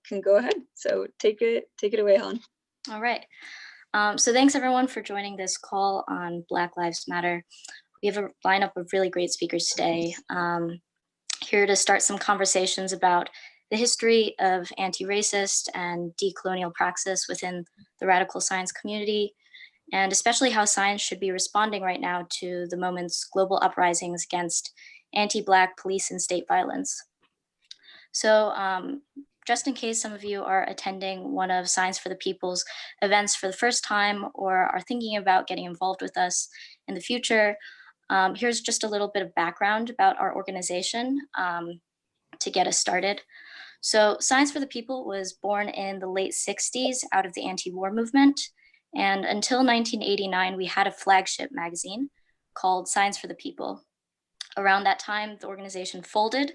can go ahead. So take it away, Helen. All right. So thanks everyone for joining this call on Black Lives Matter. We have a lineup of really great speakers today, here to start some conversations about the history of anti-racist and decolonial praxis within the radical science community, and especially how science should be responding right now to the moment's global uprisings against anti-Black police and state violence. So just in case some of you are attending one of Science for the People's events for the first time or are thinking about getting involved with us in the future, here's just a little bit of background about our organization to get us started. So Science for the People was born in the late 60s out of the anti-war movement. And until 1989, we had a flagship magazine called Science for the People. Around that time, the organization folded,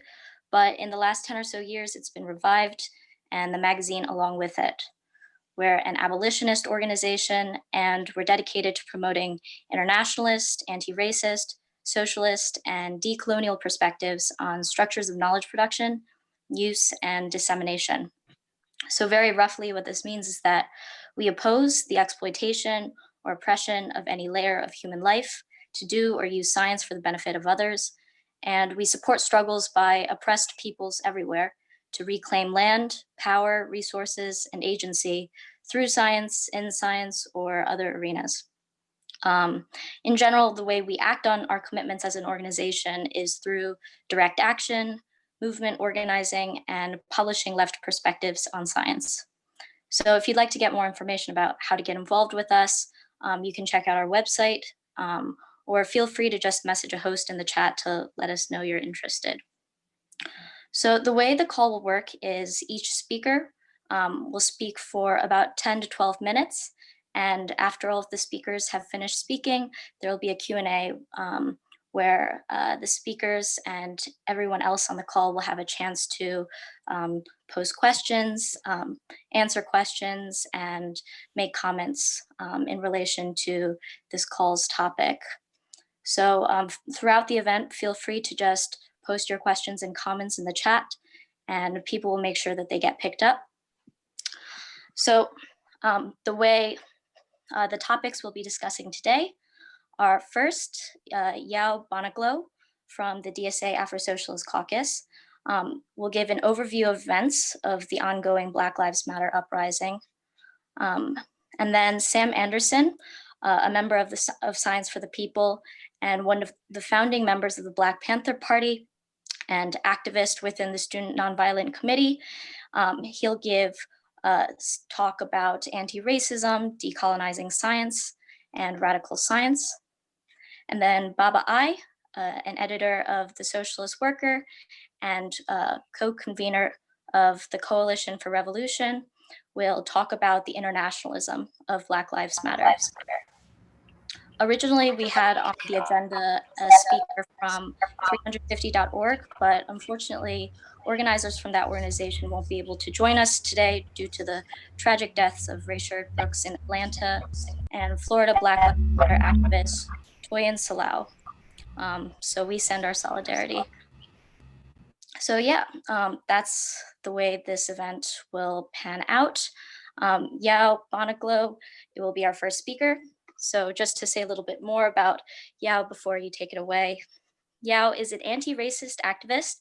but in the last 10 or so years, it's been revived, and the magazine along with it. We're an abolitionist organization, and we're dedicated to promoting internationalist, anti-racist, socialist, and decolonial perspectives on structures of knowledge production, use, and dissemination. So very roughly, what this means is that we oppose the exploitation or oppression of any layer of human life to do or use science for the benefit of others. And we support struggles by oppressed peoples everywhere to reclaim land, power, resources, and agency through science, in science, or other arenas. In general, the way we act on our commitments as an organization is through direct action, movement organizing, and publishing left perspectives on science. So if you'd like to get more information about how to get involved with us, you can check out our website, or feel free to just message a host in the chat to let us know you're interested. So the way the call will work is each speaker will speak for about 10 to 12 minutes. And after all of the speakers have finished speaking, there will be a Q&A where the speakers and everyone else on the call will have a chance to pose questions, answer questions, and make comments in relation to this call's topic. So throughout the event, feel free to just post your questions and comments in the chat, and people will make sure that they get picked up. So the way the topics we'll be discussing today are first, Yao Gbanaglo from the DSA AfroSocialist Caucus will give an overview of events of the ongoing Black Lives Matter uprising. And then Sam Anderson, a member of Science for the People and one of the founding members of the Black Panther Party and activist within the Student Nonviolent Committee. He'll give a talk about anti-racism, decolonizing science, and radical science. And then Baba Ai, an editor of The Socialist Worker and co-convener of the Coalition for Revolution, will talk about the internationalism of Black Lives Matter. Originally, we had on the agenda a speaker from 350.org, but unfortunately, organizers from that organization won't be able to join us today due to the tragic deaths of Rayshard Brooks in Atlanta and Florida Black Lives Matter activist Toyin Salau. So we send our solidarity. So yeah, that's the way this event will pan out. Yao Gbanaglo, it will be our first speaker. So just to say a little bit more about Yao before you take it away. Yao is an anti-racist activist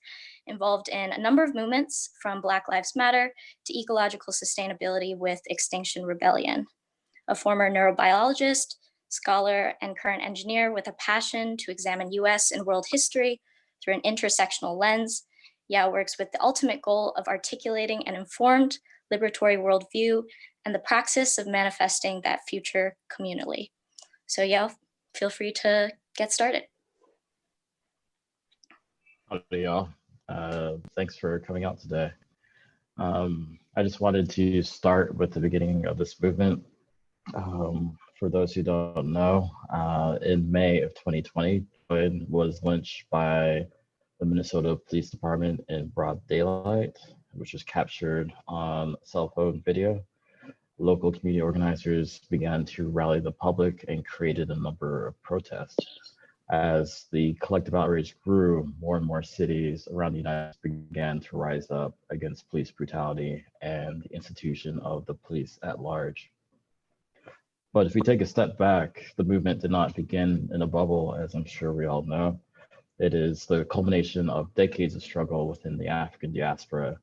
involved in a number of movements from Black Lives Matter to ecological sustainability with Extinction Rebellion. A former neurobiologist, scholar, and current engineer with a passion to examine US and world history through an intersectional lens, Yao works with the ultimate goal of articulating an informed, liberatory worldview and the praxis of manifesting that future communally. So Yao, feel free to get started. Howdy, y'all. Thanks for coming out today. I just wanted to start with the beginning of this movement. For those who don't know, in May of 2020, Toyin was lynched by the Minnesota Police Department in broad daylight, which was captured on cell phone video. Local community organizers began to rally the public and created a number of protests. As the collective outrage grew, more and more cities around the United States began to rise up against police brutality and the institution of the police at large. But if we take a step back, the movement did not begin in a bubble, as I'm sure we all know. It is the culmination of decades of struggle within the African diaspora,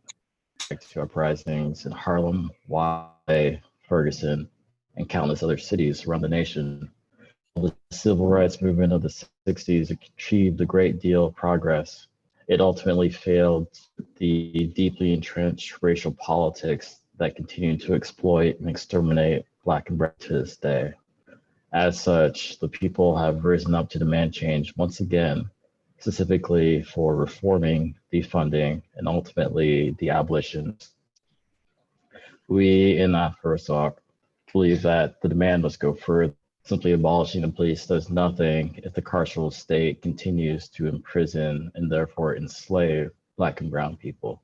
to uprisings in Harlem, Wye, Ferguson, and countless other cities around the nation. The civil rights movement of the 60s achieved a great deal of progress. It ultimately failed the deeply entrenched racial politics that continue to exploit and exterminate Black and Brown to this day. As such, the people have risen up to demand change once again, specifically for reforming, defunding, and ultimately the abolition. We in AfroSoc believe that the demand must go further. Simply abolishing the police does nothing if the carceral state continues to imprison and therefore enslave Black and Brown people.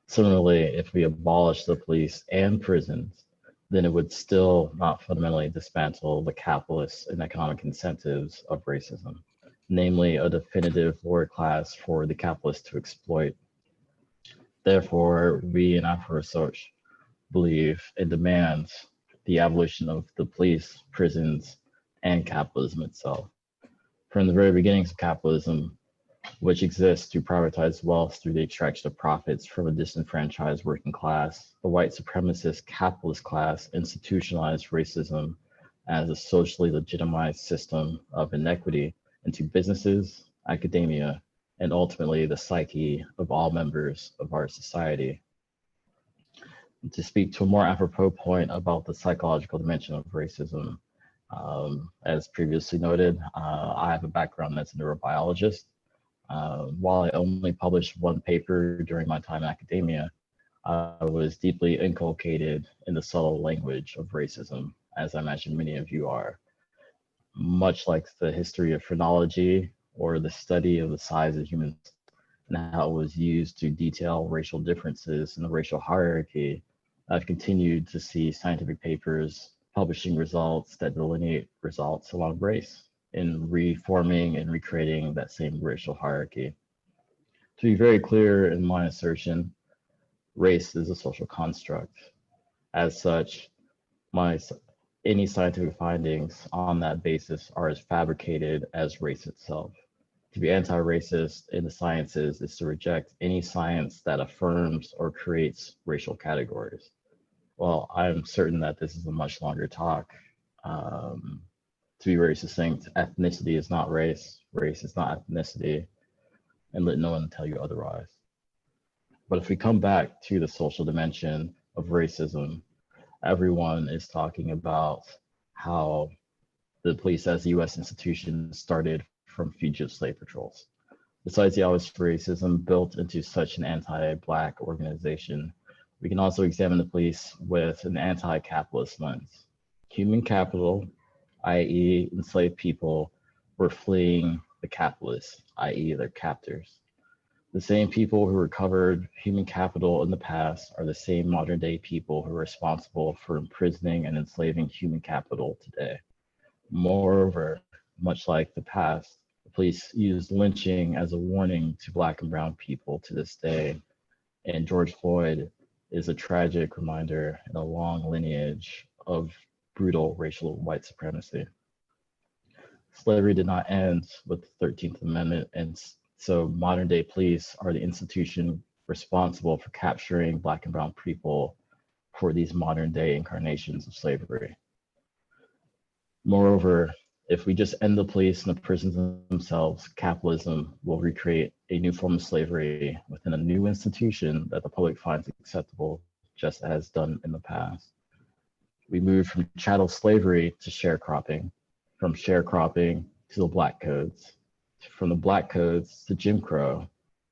Similarly, if we abolish the police and prisons, then it would still not fundamentally dismantle the capitalist and economic incentives of racism, namely a definitive lower class for the capitalists to exploit. Therefore, we in AfroSoc believe and demand the abolition of the police, prisons, and capitalism itself. From the very beginnings of capitalism, which exists to privatize wealth through the extraction of profits from a disenfranchised working class, the white supremacist capitalist class institutionalized racism as a socially legitimized system of inequity into businesses, academia, and ultimately the psyche of all members of our society. To speak to a more apropos point about the psychological dimension of racism, as previously noted, I have a background as a neurobiologist. While I only published one paper during my time in academia, I was deeply inculcated in the subtle language of racism, as I imagine many of you are. Much like the history of phrenology or the study of the size of humans and how it was used to detail racial differences in the racial hierarchy, I've continued to see scientific papers publishing results that delineate results along race in reforming and recreating that same racial hierarchy. To be very clear in my assertion, race is a social construct. As such, any scientific findings on that basis are as fabricated as race itself. To be anti-racist in the sciences is to reject any science that affirms or creates racial categories. Well, I'm certain that this is a much longer talk. To be very succinct, ethnicity is not race, race is not ethnicity, and let no one tell you otherwise. But if we come back to the social dimension of racism, everyone is talking about how the police as a US institution started from fugitive slave patrols. Besides the obvious racism built into such an anti-Black organization, we can also examine the police with an anti-capitalist lens. Human capital, i.e. enslaved people, were fleeing the capitalists, i.e. their captors. The same people who recovered human capital in the past are the same modern day people who are responsible for imprisoning and enslaving human capital today. Moreover, much like the past, the police used lynching as a warning to Black and Brown people to this day, and George Floyd is a tragic reminder in a long lineage of brutal racial white supremacy. Slavery did not end with the 13th Amendment, and so modern day police are the institution responsible for capturing Black and Brown people for these modern day incarnations of slavery. Moreover, if we just end the police and the prisons themselves, capitalism will recreate a new form of slavery within a new institution that the public finds acceptable, just as done in the past. We move from chattel slavery to sharecropping, from sharecropping to the Black codes, from the Black codes to Jim Crow,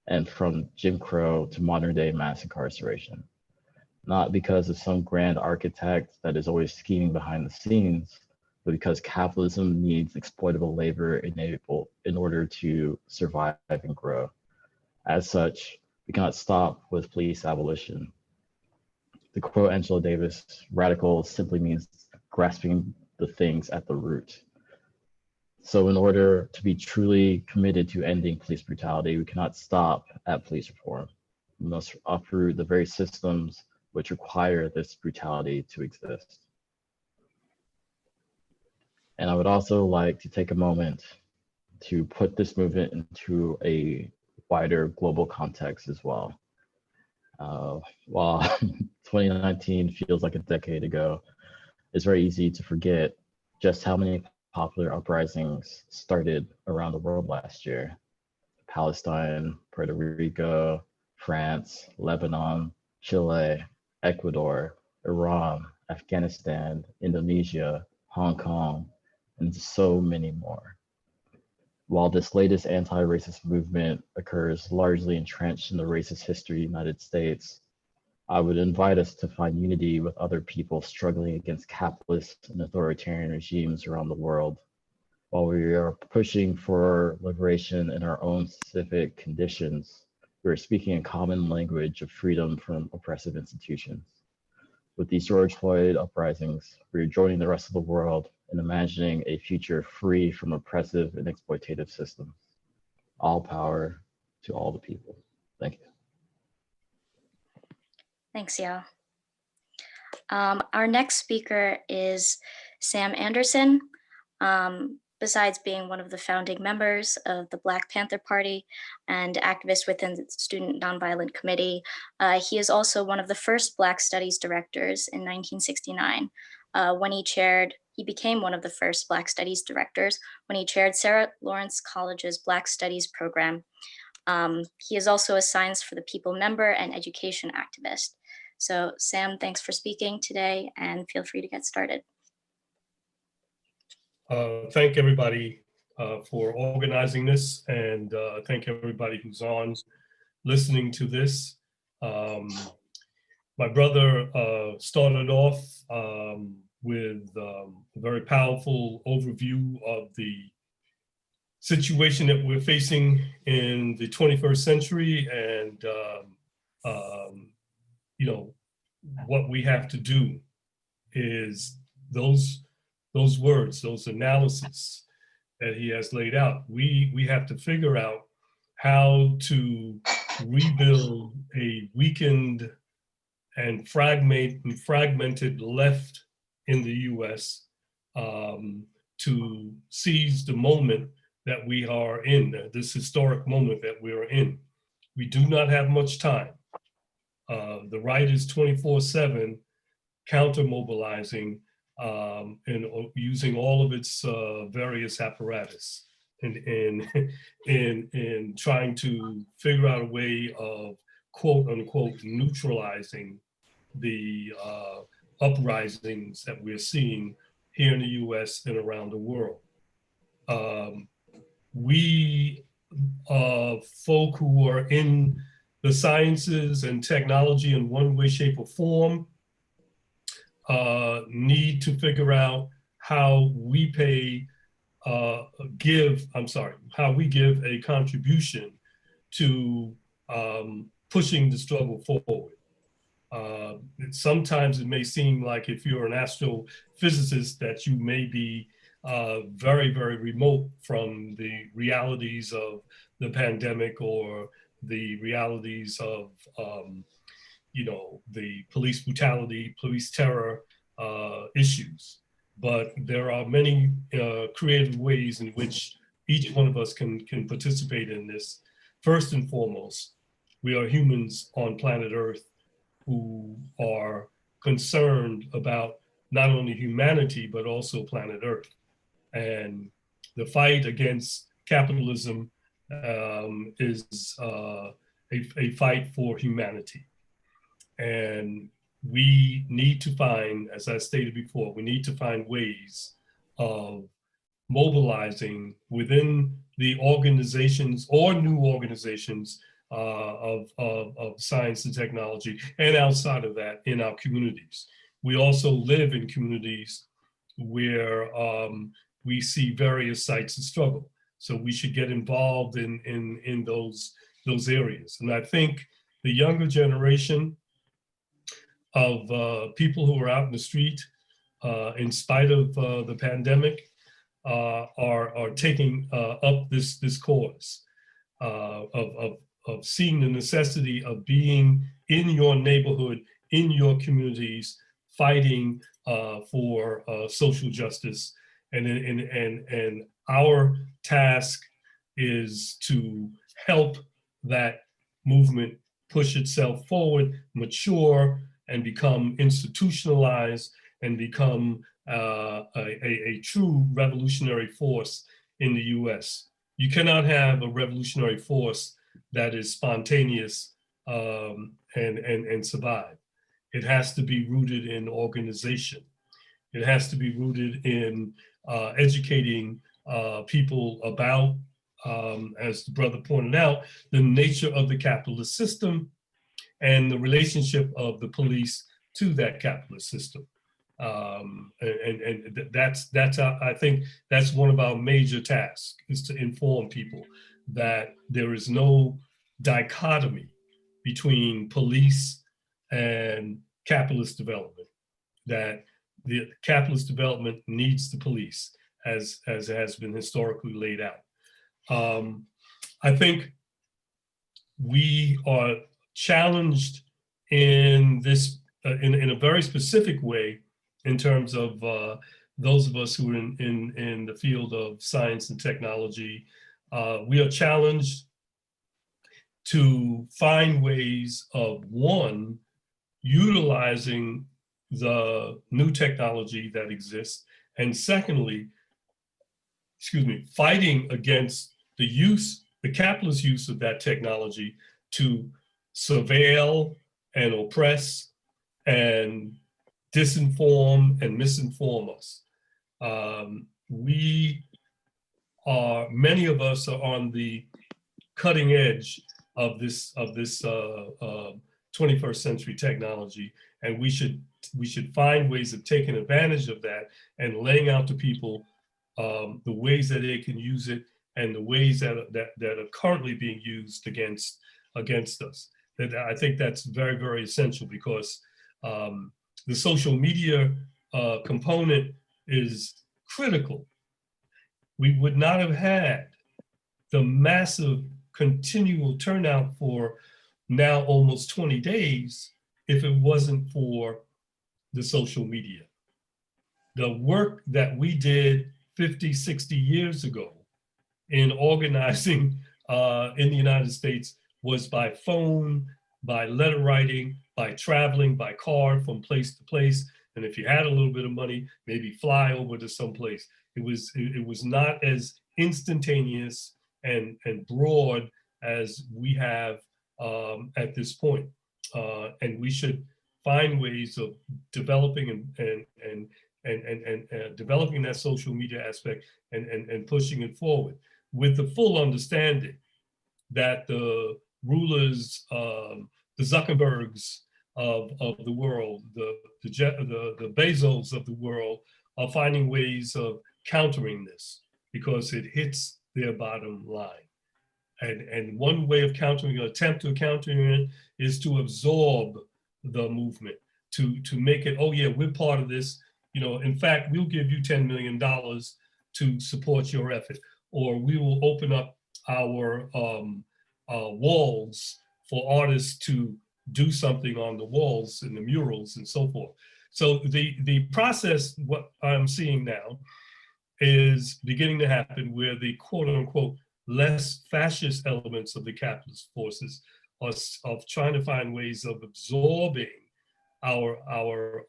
and from Jim Crow to modern day mass incarceration. Not because of some grand architect that is always scheming behind the scenes, but because capitalism needs exploitable labor in order to survive and grow. As such, we cannot stop with police abolition. To quote Angela Davis, radical simply means grasping the things at the root. So in order to be truly committed to ending police brutality, we cannot stop at police reform. We must uproot the very systems which require this brutality to exist. And I would also like to take a moment to put this movement into a wider global context as well. While 2019 feels like a decade ago, it's very easy to forget just how many popular uprisings started around the world last year. Palestine, Puerto Rico, France, Lebanon, Chile, Ecuador, Iran, Afghanistan, Indonesia, Hong Kong, and so many more. While this latest anti-racist movement occurs largely entrenched in the racist history of the United States, I would invite us to find unity with other people struggling against capitalist and authoritarian regimes around the world. While we are pushing for liberation in our own specific conditions, we are speaking a common language of freedom from oppressive institutions. With these George Floyd uprisings, we are joining the rest of the world in imagining a future free from oppressive and exploitative systems. All power to all the people. Thank you. Thanks, Yao. Our next speaker is Sam Anderson. Besides being one of the founding members of the Black Panther Party and activist within the Student Nonviolent Committee, he is also one of the first Black Studies directors in 1969. When he became one of the first Black Studies directors when he chaired Sarah Lawrence College's Black Studies program. He is also a Science for the People member and education activist. So Sam, thanks for speaking today and feel free to get started. Thank everybody for organizing this, and thank everybody who's on listening to this. My brother started off with a very powerful overview of the situation that we're facing in the 21st century, and you know, what we have to do is those words, those analysis that he has laid out. We have to figure out how to rebuild a weakened and fragmented left in the US to seize the moment that we are in, this historic moment that we are in. We do not have much time. The right is 24/7 counter-mobilizing and using all of its various apparatus in trying to figure out a way of quote unquote neutralizing the uprisings that we're seeing here in the US and around the world. We folk who are in the sciences and technology in one way, shape, or form need to figure out how we give a contribution to pushing the struggle forward. Sometimes it may seem like if you're an astrophysicist that you may be very, very remote from the realities of the pandemic or the realities of you know, the police brutality, police terror issues. But there are many creative ways in which each one of us can participate in this. First and foremost, we are humans on planet Earth who are concerned about not only humanity, but also planet Earth. And the fight against capitalism is a fight for humanity. And we need to find, as I stated before, we need to find ways of mobilizing within the organizations or new organizations of science and technology, and outside of that in our communities. We also live in communities where we see various sites of struggle. So we should get involved in those areas. And I think the younger generation of people who are out in the street, in spite of the pandemic, are taking up this cause of seeing the necessity of being in your neighborhood, in your communities, fighting for social justice. And our task is to help that movement push itself forward, mature, and become institutionalized, and become a true revolutionary force in the US. You cannot have a revolutionary force that is spontaneous and survive. It has to be rooted in organization. It has to be rooted in educating people about, as the brother pointed out, the nature of the capitalist system and the relationship of the police to that capitalist system. And that's I think that's one of our major tasks, is to inform people that there is no dichotomy between police and capitalist development, that the capitalist development needs the police as has been historically laid out. I think we are challenged in this in a very specific way in terms of those of us who are in the field of science and technology. We are challenged to find ways of, one, utilizing the new technology that exists, and secondly, fighting against the capitalist use of that technology to surveil and oppress and disinform and misinform us. Many of us are on the cutting edge of this 21st century technology, and we should find ways of taking advantage of that and laying out to people the ways that they can use it and the ways that are currently being used against us. That I think that's very, very essential, because the social media component is critical. We would not have had the massive continual turnout for now almost 20 days if it wasn't for the social media. The work that we did 50, 60 years ago in organizing in the United States was by phone, by letter writing, by traveling by car from place to place. And if you had a little bit of money, maybe fly over to some place. It was not as instantaneous and broad as we have at this point. And we should find ways of developing and developing that social media aspect and pushing it forward, with the full understanding that the rulers, the Zuckerbergs of the world, the Bezos of the world, are finding ways of countering this, because it hits their bottom line. And one way of countering, an attempt to counter it, is to absorb the movement, to make it, oh yeah, we're part of this. You know, in fact, we'll give you $10 million to support your effort, or we will open up our walls for artists to do something on the walls and the murals and so forth. So the process, what I'm seeing now, is beginning to happen where the quote unquote less fascist elements of the capitalist forces are of trying to find ways of absorbing our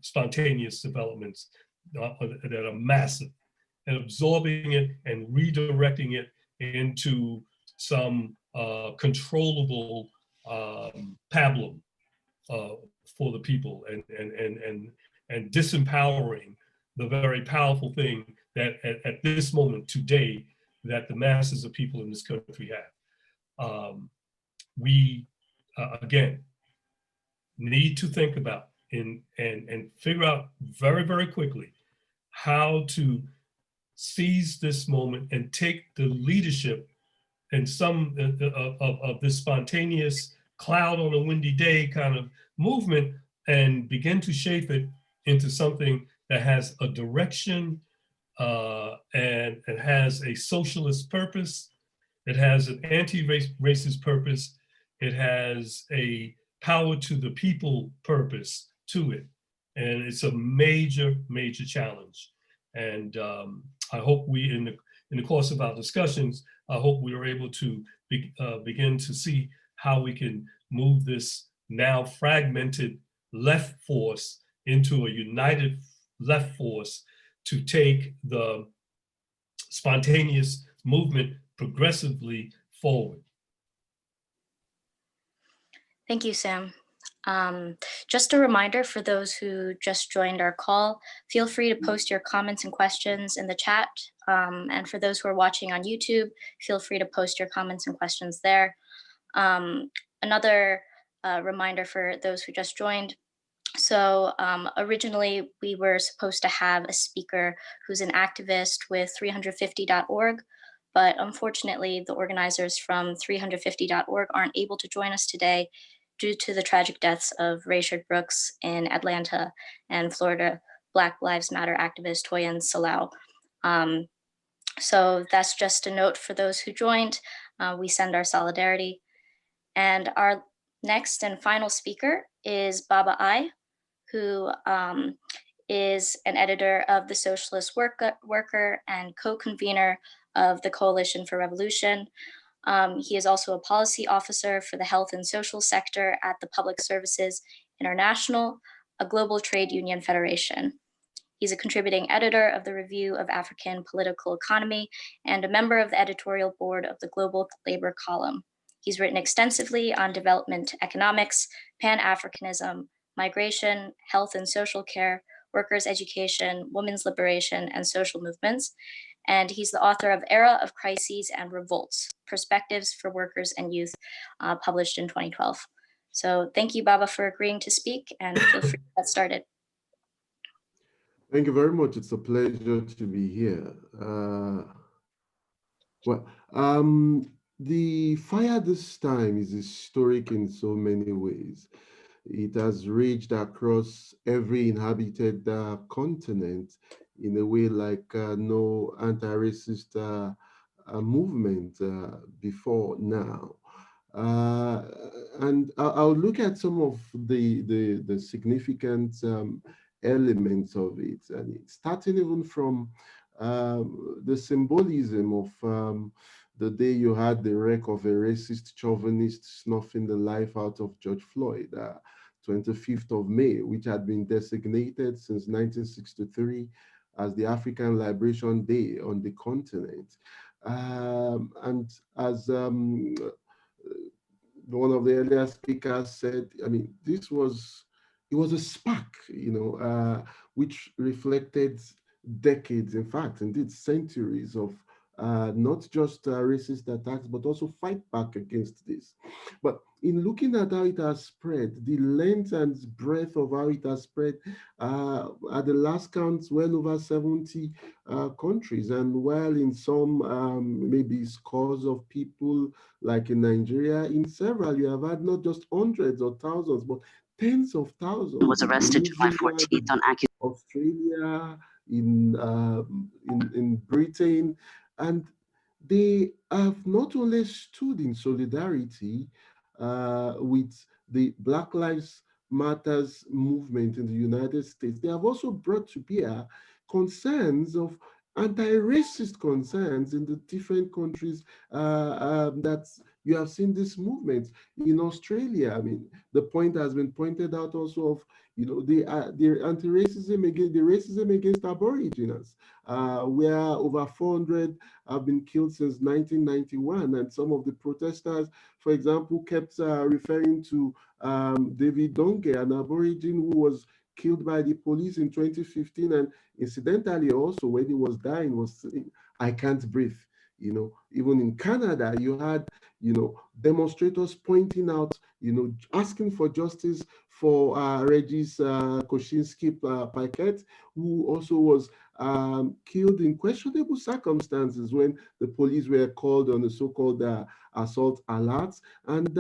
spontaneous developments that are massive, and absorbing it and redirecting it into some controllable pablum for the people, and disempowering the very powerful thing that at this moment today that the masses of people in this country have. We again need to think about and figure out very, very quickly how to seize this moment and take the leadership and some of this spontaneous cloud on a windy day kind of movement, and begin to shape it into something that has a direction, and it has a socialist purpose. It has an anti-racist purpose. It has a power to the people purpose to it. And it's a major, major challenge. And I hope we, in the course of our discussions, I hope we are able to begin to see how we can move this now fragmented left force into a united left force to take the spontaneous movement progressively forward. Thank you, Sam. Just a reminder for those who just joined our call, feel free to post your comments and questions in the chat. And for those who are watching on YouTube, feel free to post your comments and questions there. Another reminder for those who just joined. So originally we were supposed to have a speaker who's an activist with 350.org, but unfortunately the organizers from 350.org aren't able to join us today due to the tragic deaths of Rayshard Brooks in Atlanta and Florida Black Lives Matter activist Toyin Salau. So that's just a note for those who joined. We send our solidarity. And our next and final speaker is Baba Ai, who is an editor of The Socialist Worker and co-convener of the Coalition for Revolution. He is also a policy officer for the health and social sector at the Public Services International, a global trade union federation. He's a contributing editor of the Review of African Political Economy and a member of the editorial board of the Global Labor column. He's written extensively on development economics, Pan-Africanism, migration, health and social care, workers' education, women's liberation, and social movements. And he's the author of Era of Crises and Revolts, Perspectives for Workers and Youth, published in 2012. So thank you, Baba, for agreeing to speak, and feel free to get started. Thank you very much. It's a pleasure to be here. The fire this time is historic in so many ways. It has raged across every inhabited continent in a way like no anti-racist movement before now. And I'll look at some of the significant elements of it, and it's starting even from the symbolism of the day you had the wreck of a racist chauvinist snuffing the life out of George Floyd, 25th of May, which had been designated since 1963 as the African Liberation Day on the continent. And as one of the earlier speakers said, I mean, it was a spark, which reflected decades, in fact, indeed centuries of not just racist attacks, but also fight back against this. But in looking at how it has spread, the length and breadth of how it has spread, at the last count, well over 70 countries. And while in some maybe scores of people, like in Nigeria, in several, you have had not just hundreds or thousands, but tens of thousands. Was arrested July 14th on accusation. Australia, in Britain, and they have not only stood in solidarity with the Black Lives Matters movement in the United States, they have also brought to bear concerns of anti-racist concerns in the different countries that you have seen this movement. In Australia, I mean, the point has been pointed out also of, the anti-racism against the racism against Aborigines, where over 400 have been killed since 1991, and some of the protesters, for example, kept referring to David Donke, an Aborigine who was killed by the police in 2015, and incidentally also when he was dying was saying, "I can't breathe." Even in Canada, you had, demonstrators pointing out, asking for justice for Regis Kosinski-Paquet, who also was killed in questionable circumstances when the police were called on the so-called assault alerts. And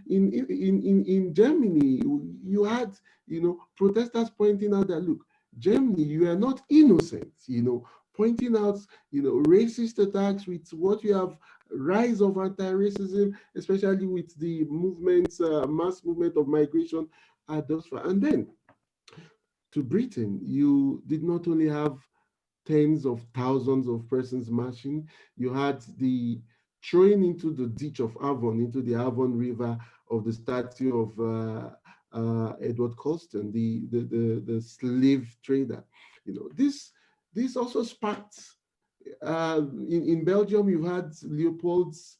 in Germany, you had, protesters pointing out that, look, Germany, you are not innocent, pointing out, racist attacks, with what you have rise of anti-racism, especially with the movements, mass movement of migration at those. And then to Britain, you did not only have tens of thousands of persons marching, you had the throwing into the ditch of Avon, into the Avon River, of the statue of Edward Colston, the slave trader. This also sparked. In Belgium, you had Leopold's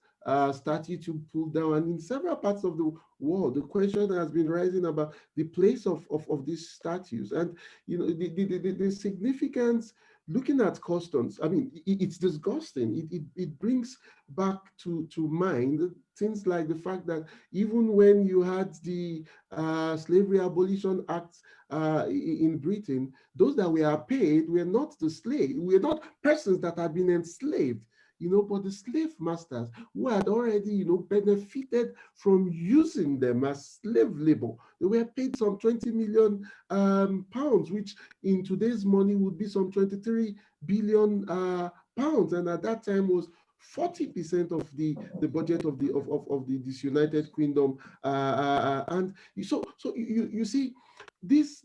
statue to pull down, and in several parts of the world, the question has been rising about the place of these statues, and the significance. Looking at customs, I mean, it's disgusting. It brings back to mind things like the fact that even when you had the Slavery Abolition Act in Britain, those that were paid were not the slaves, were not persons that had been enslaved, but the slave masters who had already, benefited from using them as slave labor. They were paid some 20 million pounds, which in today's money would be some 23 billion pounds, and at that time was 40% of the budget of the Disunited Kingdom, and so you see, this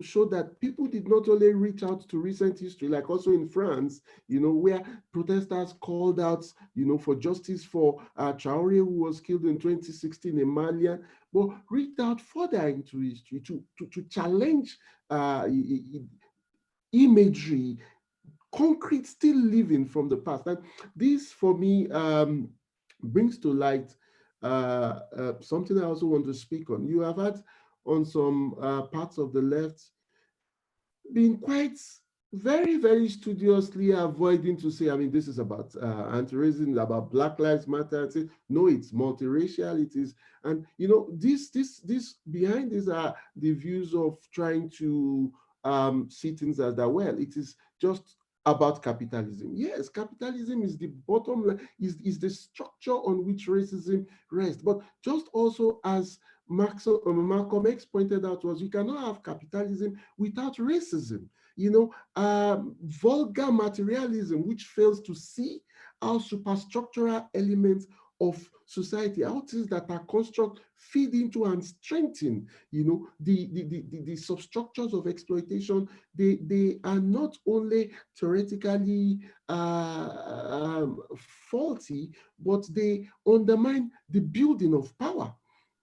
showed that people did not only reach out to recent history, like also in France, where protesters called out, for justice for Traoré, who was killed in 2016 in Malian, but reached out further into history to challenge imagery, concrete still living from the past. And this, for me, brings to light something I also want to speak on. You have had on some parts of the left been quite very, very studiously avoiding to say, I mean, this is about anti-racism, about Black Lives Matter. Say, no, it's multiracial. It is, and this behind these are the views of trying to see things as that. Well, it is just about capitalism. Yes, capitalism is the bottom line, is the structure on which racism rests. But just also as Malcolm X pointed out, was you cannot have capitalism without racism. Vulgar materialism, which fails to see how superstructural elements of society, how things that are construct feed into and strengthen, the substructures of exploitation. They are not only theoretically faulty, but they undermine the building of power.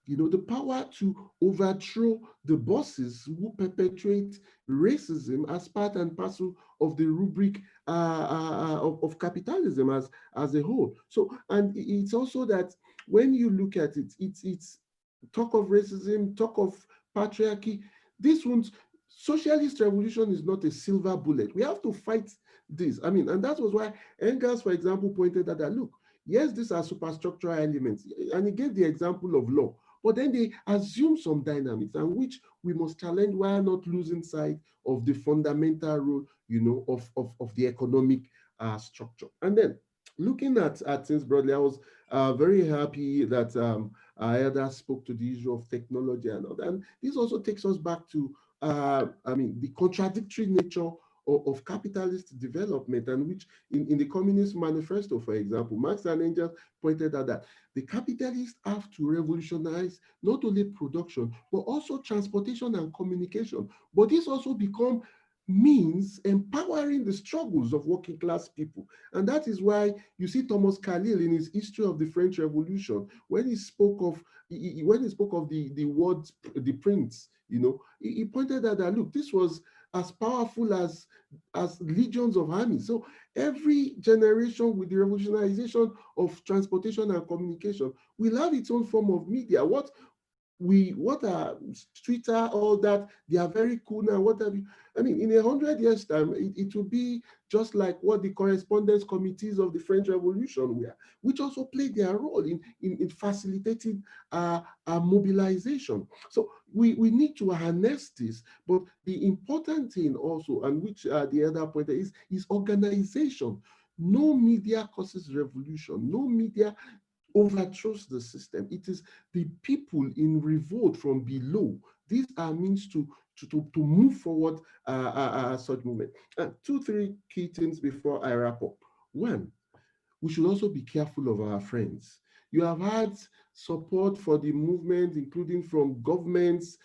The power to overthrow the bosses who perpetuate racism as part and parcel of the rubric of capitalism as a whole. So, and it's also that when you look at it, it's talk of racism, talk of patriarchy. Socialist revolution is not a silver bullet. We have to fight this. I mean, and that was why Engels, for example, pointed out that, look, yes, these are superstructural elements. And he gave the example of law. But then they assume some dynamics, and which we must challenge while not losing sight of the fundamental role, of the economic structure. And then looking at things broadly, I was very happy that Ayada spoke to the issue of technology and all that. And this also takes us back to, the contradictory nature of capitalist development, and which in the Communist Manifesto, for example, Marx and Engels pointed out that the capitalists have to revolutionize not only production, but also transportation and communication. But this also become means empowering the struggles of working class people. And that is why you see Thomas Carlyle in his History of the French Revolution, when he spoke of the word, the prince, he pointed out that, look, this was as powerful as legions of armies. So every generation with the revolutionization of transportation and communication will have its own form of media. What are Twitter, all that, they are very cool now. What have you? I mean, in 100 years' time, it will be just like what the correspondence committees of the French Revolution were, which also played their role in facilitating mobilization. So we need to harness this, but the important thing also, and which the other point is organization. No media causes revolution. No media overthrows the system. It is the people in revolt from below. These are means to to move forward such movement. 2-3 key things before I wrap up. One, we should also be careful of our friends. You have had support for the movement, including from governments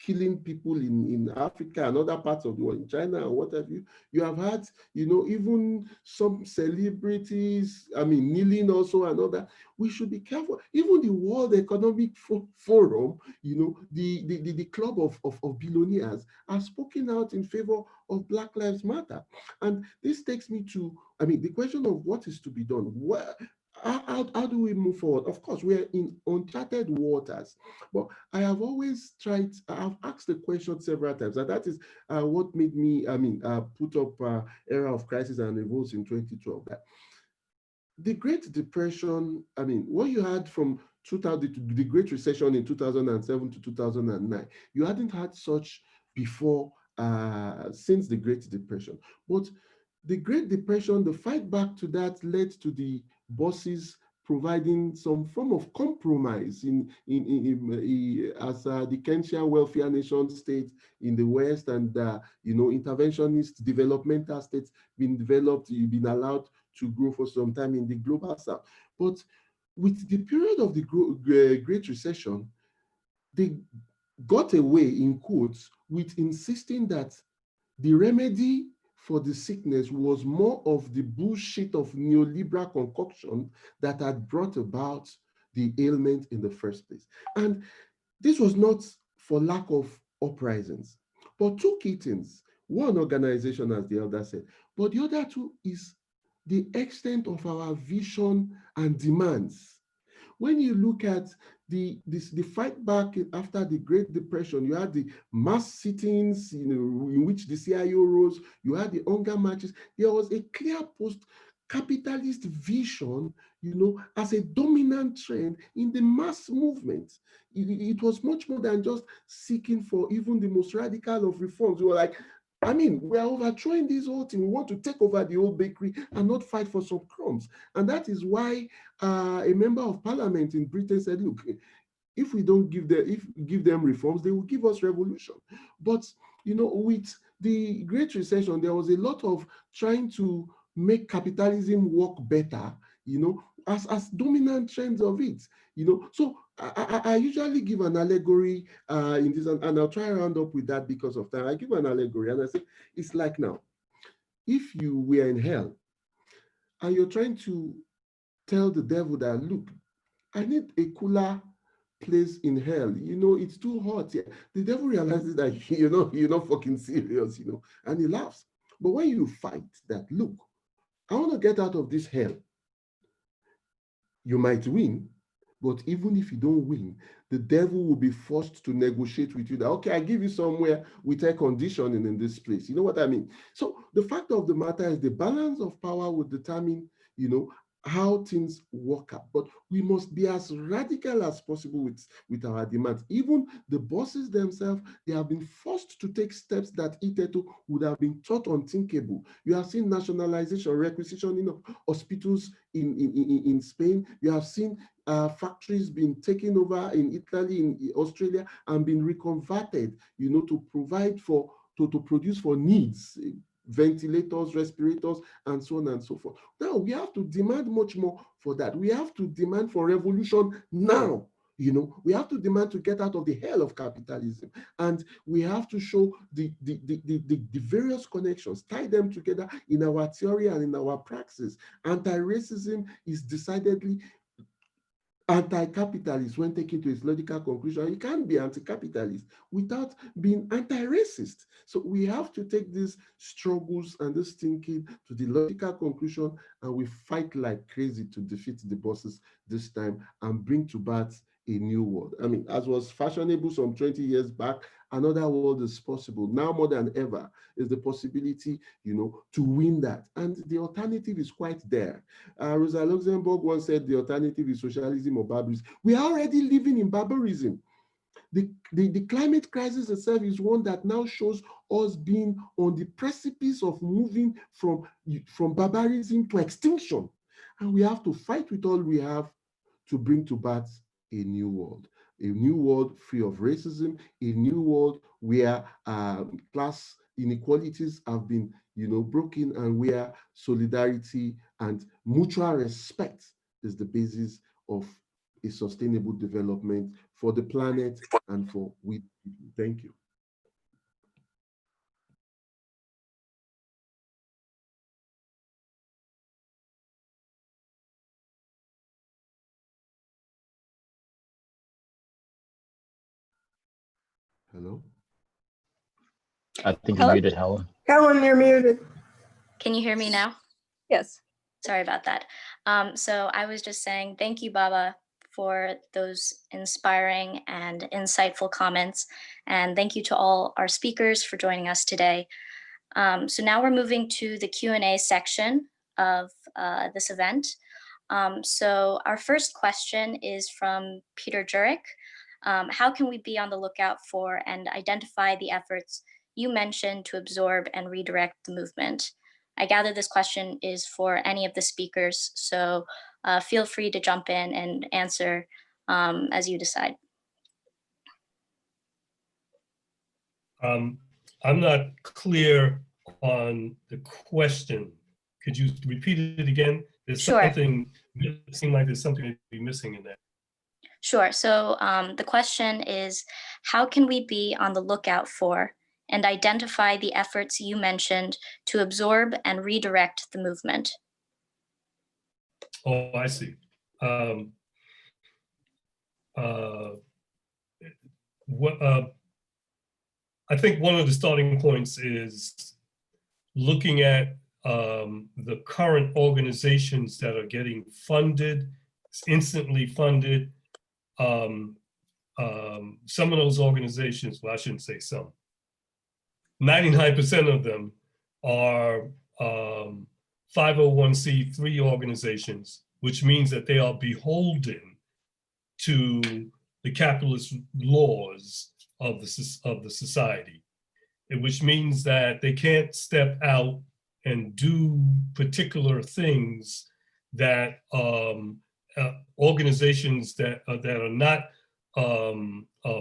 killing people in Africa and other parts of the world, in China and what have you. You have had, even some celebrities, kneeling also and other. We should be careful. Even the World Economic Forum, the club of billionaires have spoken out in favor of Black Lives Matter. And this takes me to, the question of what is to be done. How do we move forward? Of course, we are in uncharted waters, but I have asked the question several times, and that is what made me, put up Era of Crisis and Revolts in 2012. That the Great Depression, what you had from 2000, the Great Recession in 2007 to 2009, you hadn't had such before since the Great Depression. But the Great Depression, the fight back to that led to the bosses providing some form of compromise as the Kensington welfare nation state in the West, and interventionist developmental states being developed, been allowed to grow for some time in the global South. But with the period of the Great Recession, they got away, in quotes, with insisting that the remedy for the sickness was more of the bullshit of neoliberal concoction that had brought about the ailment in the first place. And this was not for lack of uprisings, but two key things. One, organization, as the elder said, but the other two is the extent of our vision and demands. When you look at the fight back after the Great Depression, you had the mass sittings, in which the CIO rose, you had the hunger marches. There was a clear post-capitalist vision, as a dominant trend in the mass movement. It was much more than just seeking for even the most radical of reforms. We were like, we are overthrowing this whole thing. We want to take over the old bakery and not fight for some crumbs. And that is why a member of parliament in Britain said, look, if we don't give them reforms, they will give us revolution. But, with the Great Recession, there was a lot of trying to make capitalism work better, as dominant trends of it, So I usually give an allegory in this, and I'll try to round up with that because of time. I give an allegory and I say, it's like now, if you were in hell and you're trying to tell the devil that, look, I need a cooler place in hell, it's too hot here. The devil realizes that, you're not fucking serious, and he laughs. But when you fight that, look, I want to get out of this hell, you might win. But even if you don't win, the devil will be forced to negotiate with you that, okay, I give you somewhere with air conditioning in this place. You know what I mean? So the fact of the matter is the balance of power will determine, how things work out. But we must be as radical as possible with our demands. Even the bosses themselves, they have been forced to take steps that hitherto would have been thought unthinkable. You have seen nationalization, requisitioning of hospitals in Spain. You have seen factories being taken over in Italy, in Australia, and been reconverted, to provide for, to produce for needs, ventilators, respirators, and so on and so forth. Now, we have to demand much more for that. We have to demand for revolution now. We have to demand to get out of the hell of capitalism. And we have to show the various connections, tie them together in our theory and in our praxis. Anti-racism is decidedly anti-capitalist when taken to its logical conclusion. You can't be anti-capitalist without being anti-racist. So we have to take these struggles and this thinking to the logical conclusion, and we fight like crazy to defeat the bosses this time and bring to birth a new world. As was fashionable some 20 years back, another world is possible. Now more than ever is the possibility, to win that. And the alternative is quite there. Rosa Luxemburg once said the alternative is socialism or barbarism. We are already living in barbarism. The climate crisis itself is one that now shows us being on the precipice of moving from barbarism to extinction. And we have to fight with all we have to bring to birth a new world. a new world free of racism, a new world where class inequalities have been, broken, and where solidarity and mutual respect is the basis of a sustainable development for the planet and for we. Thank you. Hello? I think you Helen? muted Helen. Helen, you're muted. Can you hear me now? Yes. Sorry about that. So I was just saying, thank you, Baba, for those inspiring and insightful comments. And thank you to all our speakers for joining us today. So now we're moving to the Q&A section of this event. So our first question is from Peter Jurek. How can we be on the lookout for and identify the efforts you mentioned to absorb and redirect the movement? I gather this question is for any of the speakers, so feel free to jump in and answer as you decide. I'm not clear on the question. Could you repeat it again? There's Sure. something, it seemed like there's something to be missing in that. Sure. So the question is, how can we be on the lookout for and identify the efforts you mentioned to absorb and redirect the movement? Oh, I see. I think one of the starting points is looking at the current organizations that are getting funded, instantly funded. Some of those organizations, well, I shouldn't say some, 99% of them are 501c3 organizations, which means that they are beholden to the capitalist laws of the society, which means that they can't step out and do particular things that organizations that are not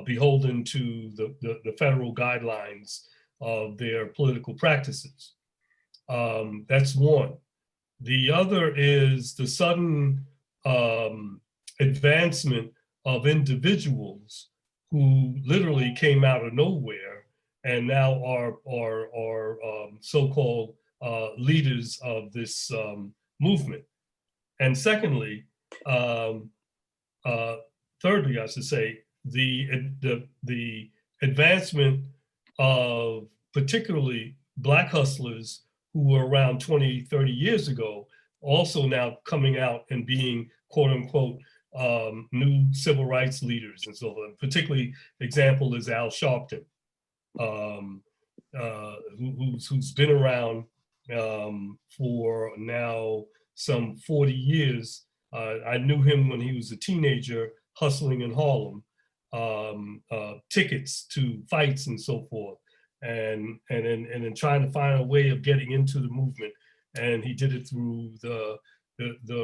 beholden to the federal guidelines of their political practices. That's one. The other is the sudden advancement of individuals who literally came out of nowhere and now are so-called leaders of this movement. And secondly, thirdly, I should say, the advancement of particularly Black hustlers who were around 20, 30 years ago, also now coming out and being quote unquote new civil rights leaders and so on. Particularly example is Al Sharpton, who's been around for now some 40 years. I knew him when he was a teenager hustling in Harlem, tickets to fights and so forth, and then trying to find a way of getting into the movement. And he did it through the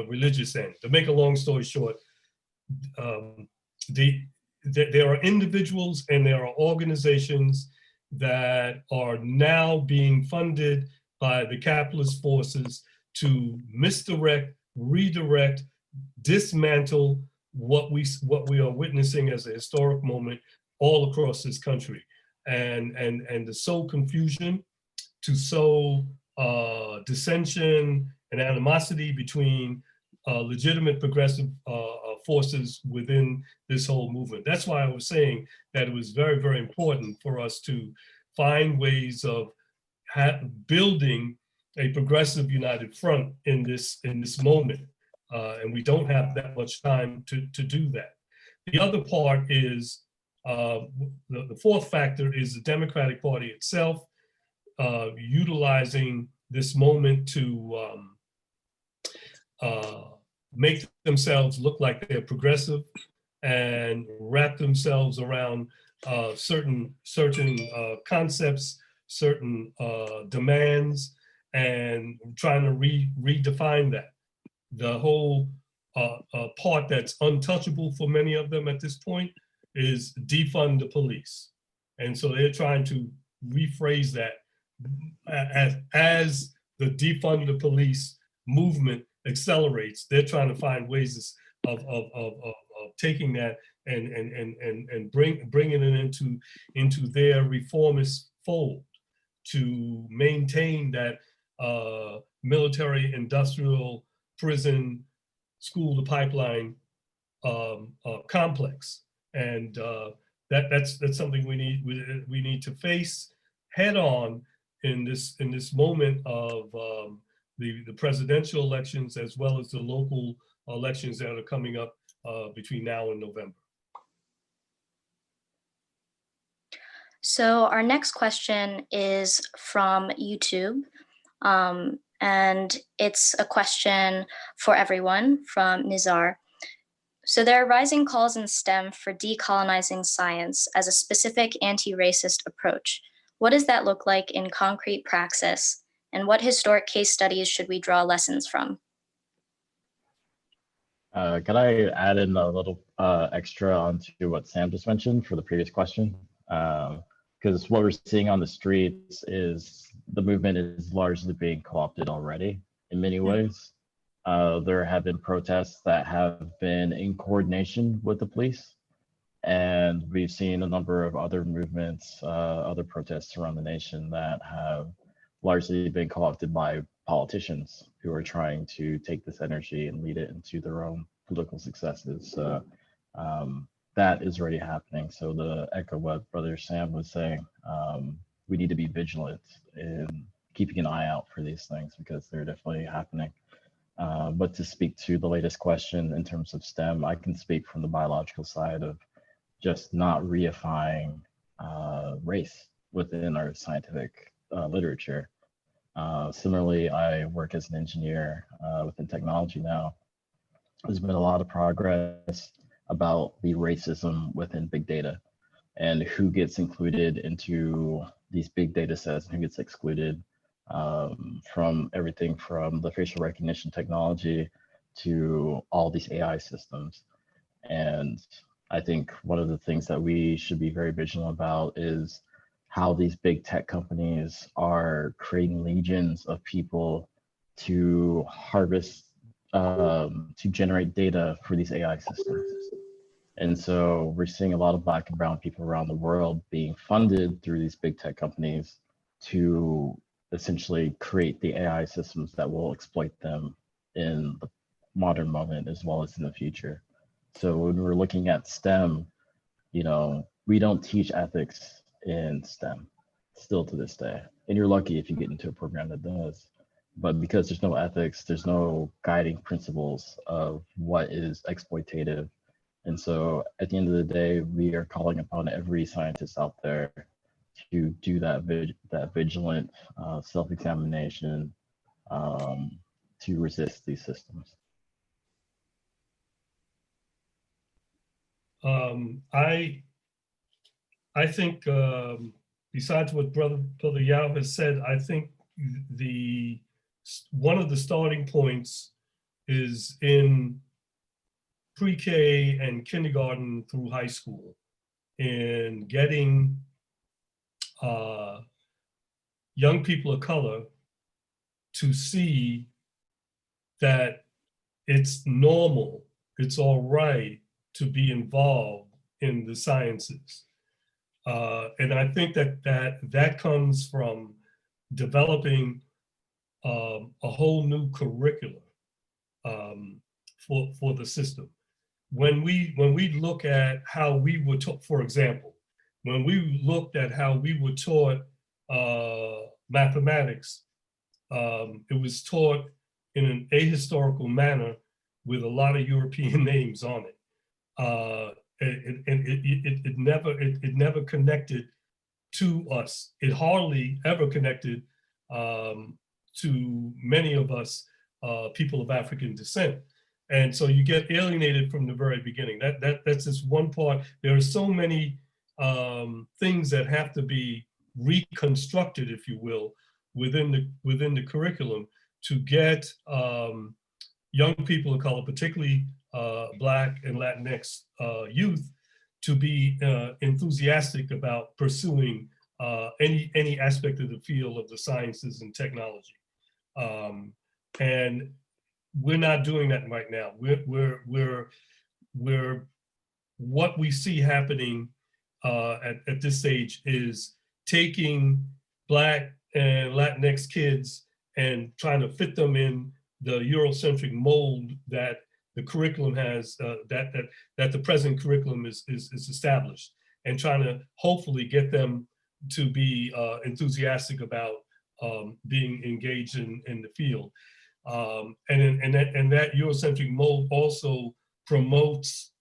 religious end. To make a long story short, there are individuals and there are organizations that are now being funded by the capitalist forces to misdirect, redirect, dismantle what we are witnessing as a historic moment all across this country, and to sow confusion, to sow dissension and animosity between legitimate progressive forces within this whole movement. That's why I was saying that it was very, very important for us to find ways of building a progressive united front in this moment. And we don't have that much time to do that. The other part is, the fourth factor is the Democratic Party itself, utilizing this moment to make themselves look like they're progressive and wrap themselves around certain concepts, certain demands, and trying to redefine that. The whole part that's untouchable for many of them at this point is defund the police. And so they're trying to rephrase that as the defund the police movement accelerates. They're trying to find ways of taking that and bringing it into their reformist fold to maintain that military, industrial, prison, school to pipeline complex. And that's something we need to face head on in this moment of the presidential elections, as well as the local elections that are coming up between now and November. So our next question is from YouTube, and it's a question for everyone from Nizar. So there are rising calls in STEM for decolonizing science as a specific anti-racist approach. What does that look like in concrete praxis? And what historic case studies should we draw lessons from? Could I add in a little extra onto what Sam just mentioned for the previous question? Because what we're seeing on the streets is the movement is largely being co-opted already in many ways. There have been protests that have been in coordination with the police. And we've seen a number of other movements, other protests around the nation that have largely been co-opted by politicians who are trying to take this energy and lead it into their own political successes. So that is already happening. So to echo what Brother Sam was saying, we need to be vigilant in keeping an eye out for these things because they're definitely happening. But to speak to the latest question in terms of STEM, I can speak from the biological side of just not reifying race within our scientific literature. Similarly, I work as an engineer within technology now. There's been a lot of progress about the racism within big data and who gets included into these big data sets and who gets excluded from everything from the facial recognition technology to all these AI systems. And I think one of the things that we should be very vigilant about is how these big tech companies are creating legions of people to harvest, to generate data for these AI systems. And so we're seeing a lot of Black and brown people around the world being funded through these big tech companies to essentially create the AI systems that will exploit them in the modern moment as well as in the future. So when we're looking at STEM, you know, we don't teach ethics in STEM still to this day. And you're lucky if you get into a program that does. But because there's no ethics, there's no guiding principles of what is exploitative. And so at the end of the day, we are calling upon every scientist out there to do that vigilant self-examination to resist these systems. I think besides what Brother Yao has said, I think one of the starting points is in pre-K and kindergarten through high school, in getting young people of color to see that it's normal, it's all right to be involved in the sciences. And I think that comes from developing a whole new curricula for the system. When we look at how we were taught, for example, when we looked at how we were taught mathematics, it was taught in an ahistorical manner with a lot of European names on it. It never connected to us. It hardly ever connected to many of us people of African descent. And so you get alienated from the very beginning. That's just one part. There are so many things that have to be reconstructed, if you will, within the curriculum to get young people of color, particularly Black and Latinx youth, to be enthusiastic about pursuing any aspect of the field of the sciences and technology. And we're not doing that right now. We're what we see happening at this stage is taking Black and Latinx kids and trying to fit them in the Eurocentric mold that the curriculum has, that the present curriculum is established, and trying to hopefully get them to be enthusiastic about being engaged in the field. And that Eurocentric mold also promotes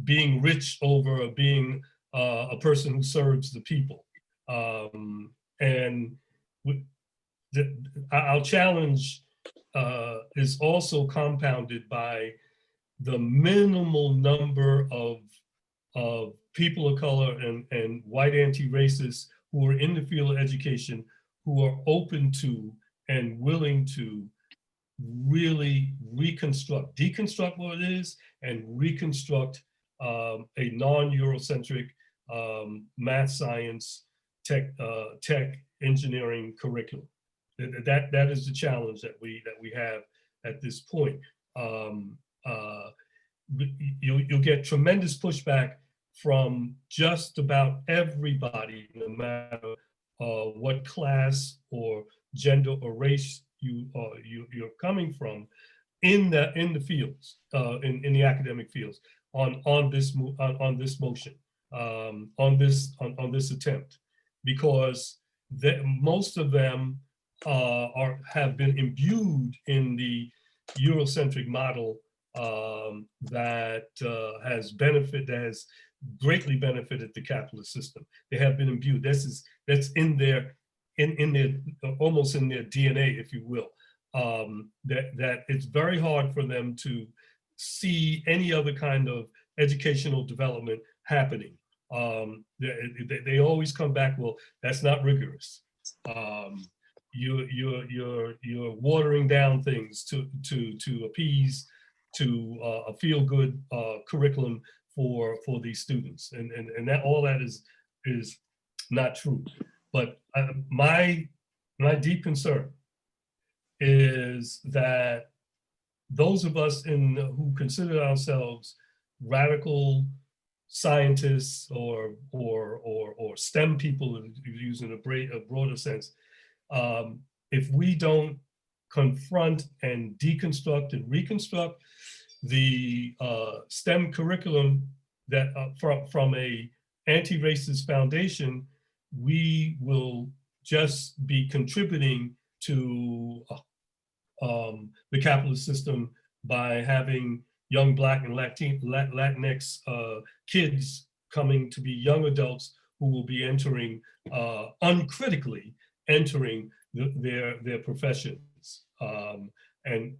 being rich over being a person who serves the people. And our challenge is also compounded by the minimal number of people of color and white anti-racists who are in the field of education, who are open to and willing to really deconstruct what it is and reconstruct a non-Eurocentric math, science, tech engineering curriculum. That is the challenge that we have at this point. You'll get tremendous pushback from just about everybody, no matter what class or gender or race you're coming from, in the fields, in the academic fields, on this motion, on this attempt, because most of them have been imbued in the Eurocentric model that has greatly benefited the capitalist system. They have been imbued. That's in their almost in their DNA, if you will. That it's very hard for them to see any other kind of educational development happening. They always come back, well, that's not rigorous. You're watering down things to appease to a feel-good curriculum for these students, and that all that is not true. But my deep concern is that those of us who consider ourselves radical scientists or STEM people, using a broader sense, if we don't confront and deconstruct and reconstruct the STEM curriculum that from a anti-racist foundation, we will just be contributing to the capitalist system by having young Black and Latinx kids coming to be young adults who will be entering, uncritically entering their professions. And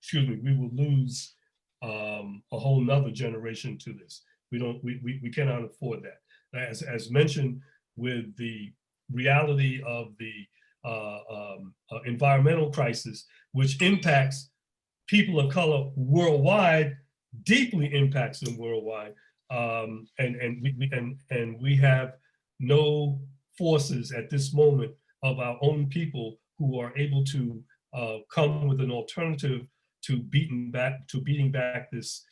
excuse me, we will lose a whole nother generation to this. We cannot afford that. As mentioned, with the reality of the environmental crisis, which impacts people of color worldwide, deeply impacts them worldwide, and we have no forces at this moment of our own people who are able to come with an alternative to beating back this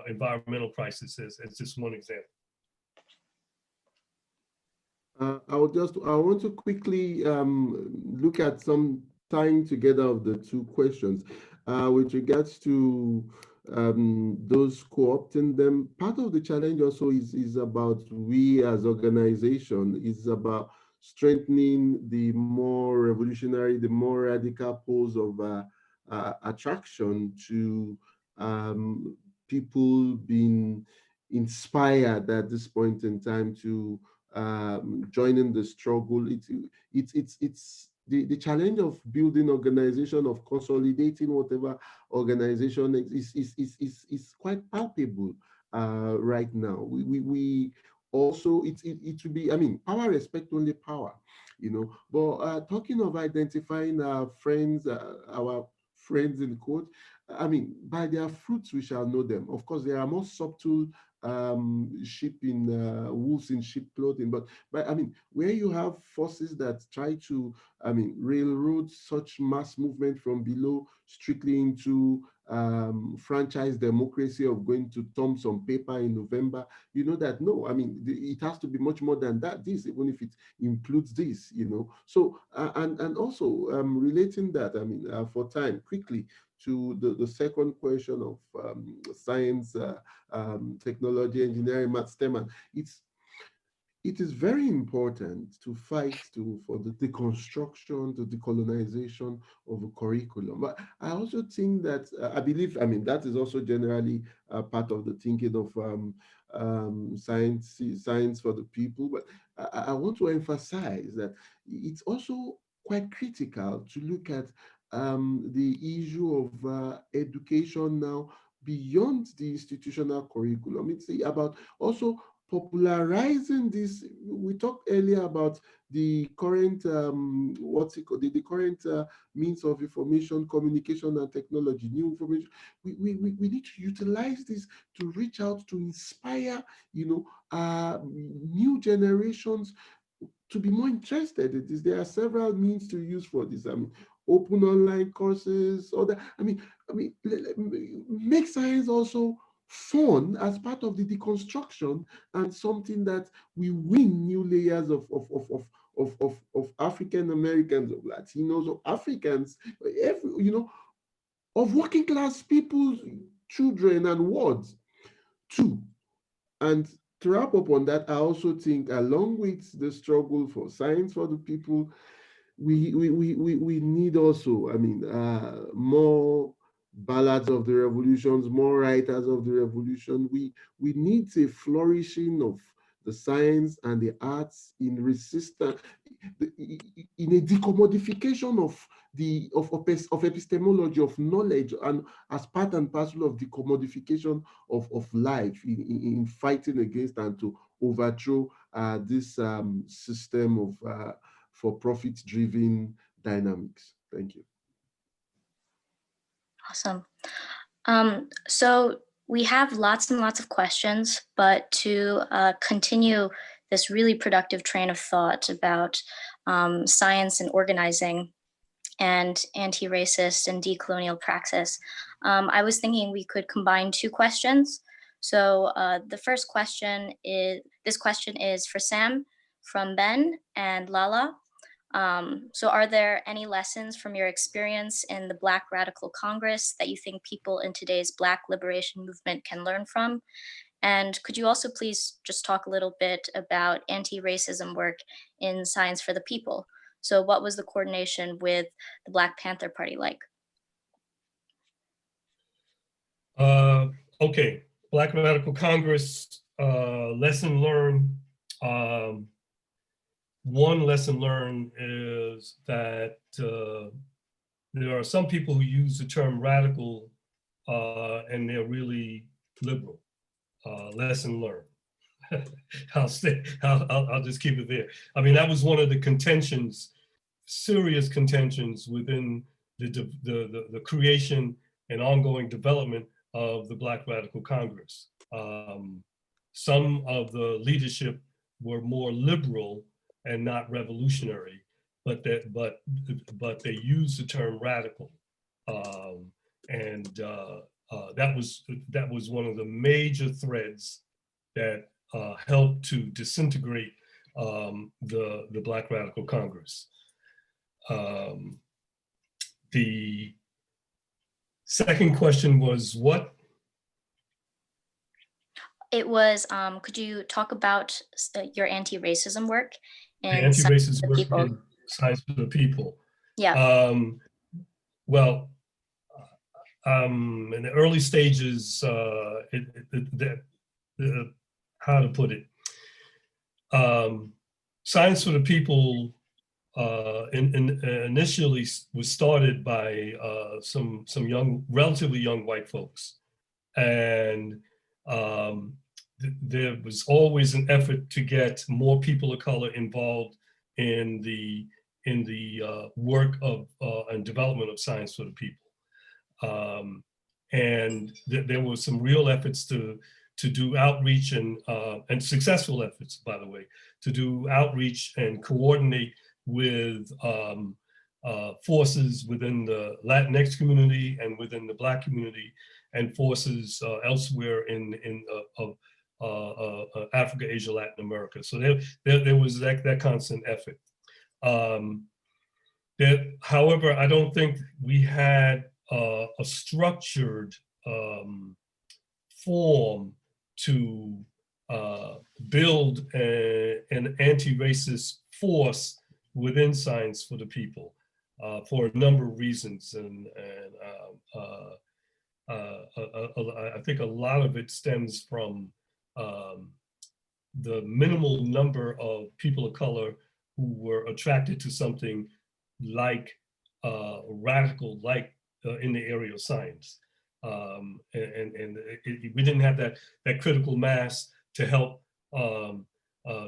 environmental crisis, as just one example. I want to quickly look at some tying together of the two questions with regards to those co-opting them. Part of the challenge also is about we as organization, is about strengthening the more revolutionary, the more radical poles of attraction to people being inspired at this point in time to joining the struggle. It's the challenge of building organization, of consolidating whatever organization is quite palpable right now. We also, it should be, I mean, power respect only power, you know. But talking of identifying our friends in quote, I mean, by their fruits we shall know them. Of course, there are more subtle sheep in wolves in sheep clothing, but I mean, where you have forces that try to, I mean, railroad such mass movement from below strictly into franchise democracy of going to thumb some paper in November, you know that no, I mean, it has to be much more than that. This, even if it includes this, you know. So and also relating that, I mean, for time quickly to the second question of science, technology, engineering, math, STEM, and it is very important to fight for the deconstruction, the decolonization of a curriculum. But I also think that, I believe, I mean, that is also generally part of the thinking of science for the people. But I want to emphasize that it's also quite critical to look at the issue of education now beyond the institutional curriculum. It's about also popularizing this. We talked earlier about the current what's it called, the current means of information, communication, and technology, new information. We need to utilize this to reach out, to inspire, you know, new generations to be more interested in this. There are several means to use for this. I mean, open online courses, or that. I mean, make science also fun as part of the deconstruction, and something that we win new layers of African Americans, of Latinos, of Africans, you know, of working class people's children and wards too. And to wrap up on that, I also think, along with the struggle for science for the people, we need also, I mean, more ballads of the revolutions, more writers of the revolution. We need a flourishing of the science and the arts in resistance, in a decommodification of epistemology, of knowledge, and as part and parcel of the commodification of life in fighting against and to overthrow this system of for-profit driven dynamics. Thank you. Awesome. So we have lots and lots of questions, but to continue this really productive train of thought about science and organizing and anti-racist and decolonial praxis, I was thinking we could combine two questions. So the first question is, this question is for Sam, from Ben and Lala. So are there any lessons from your experience in the Black Radical Congress that you think people in today's Black liberation movement can learn from? And could you also please just talk a little bit about anti-racism work in Science for the People? So what was the coordination with the Black Panther Party like? Okay, Black Radical Congress, lesson learned. One lesson learned is that there are some people who use the term radical and they're really liberal. Lesson learned. I'll just keep it there. I mean, that was one of the contentions, serious contentions within the creation and ongoing development of the Black Radical Congress. Some of the leadership were more liberal and not revolutionary, but they used the term radical, and that was one of the major threads that helped to disintegrate the Black Radical Congress. The second question was what? It was, could you talk about your anti-racism work in Anti-racist work in Science for the People? Yeah. Well, in the early stages, how to put it? Science for the People initially was started by some young, relatively young white folks, and there was always an effort to get more people of color involved in the work of and development of Science for the People. And there were some real efforts to do outreach and successful efforts, by the way, to do outreach and coordinate with forces within the Latinx community and within the Black community, and forces elsewhere in Africa, Asia, Latin America. So there was that constant effort. However, I don't think we had a structured form to build an anti-racist force within Science for the People for a number of reasons. And I think a lot of it stems from the minimal number of people of color who were attracted to something like radical, like in the area of science. We didn't have that critical mass to help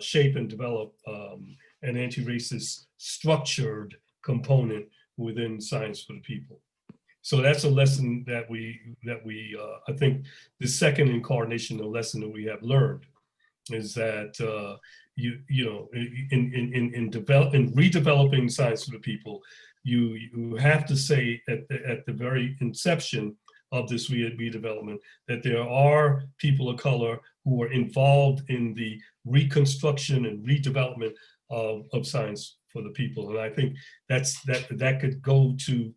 shape and develop an anti-racist structured component within Science for the People. So that's a lesson that I think the second incarnation, the lesson that we have learned is that in redeveloping Science for the People, you have to say at the very inception of this redevelopment that there are people of color who are involved in the reconstruction and redevelopment of Science for the People. And I think that could go to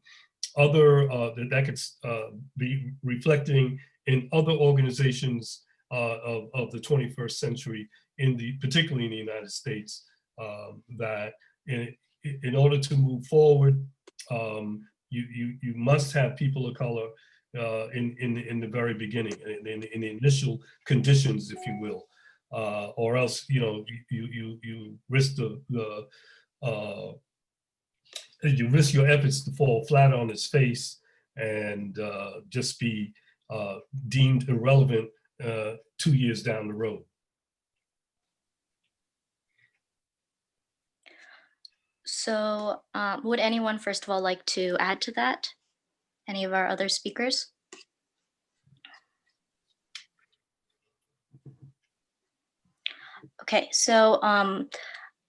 other, that could be reflecting in other organizations of the 21st century, particularly in the United States, that in order to move forward, you must have people of color in the very beginning, in the initial conditions, if you will, or else you risk you risk your efforts to fall flat on its face and just be deemed irrelevant 2 years down the road. So would anyone, first of all, like to add to that? Any of our other speakers? Okay, so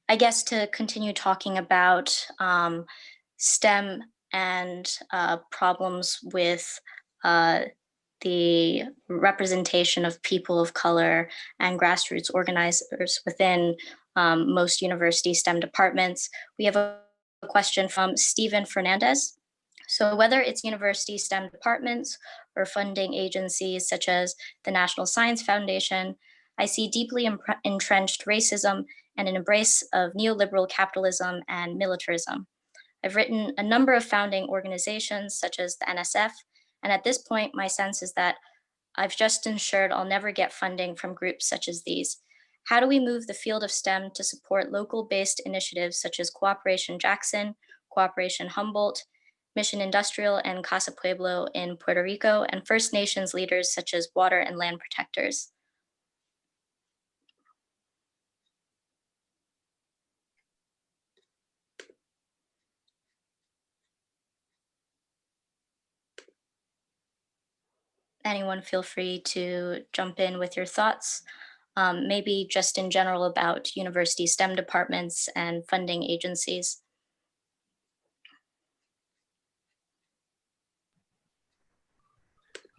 I guess to continue talking about STEM and problems with the representation of people of color and grassroots organizers within most university STEM departments, we have a question from Stephen Fernandez. So whether it's university STEM departments or funding agencies such as the National Science Foundation, I see deeply entrenched racism and an embrace of neoliberal capitalism and militarism. I've written a number of founding organizations such as the NSF, and at this point, my sense is that I've just ensured I'll never get funding from groups such as these. How do we move the field of STEM to support local-based initiatives such as Cooperation Jackson, Cooperation Humboldt, Mission Industrial, and Casa Pueblo in Puerto Rico, and First Nations leaders such as water and land protectors? Anyone feel free to jump in with your thoughts, maybe just in general about university STEM departments and funding agencies.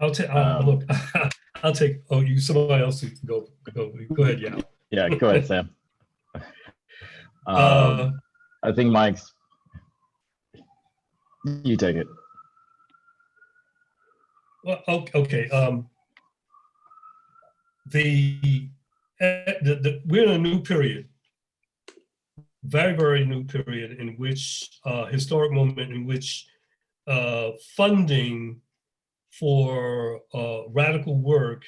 I'll take. Look, I'll take. Oh, you. Somebody else can go. Go ahead, Yao. Yeah, go ahead, Sam. I think Mike's. You take it. Well, okay. We're in a new period, very, very new period, in which historic moment in which funding for radical work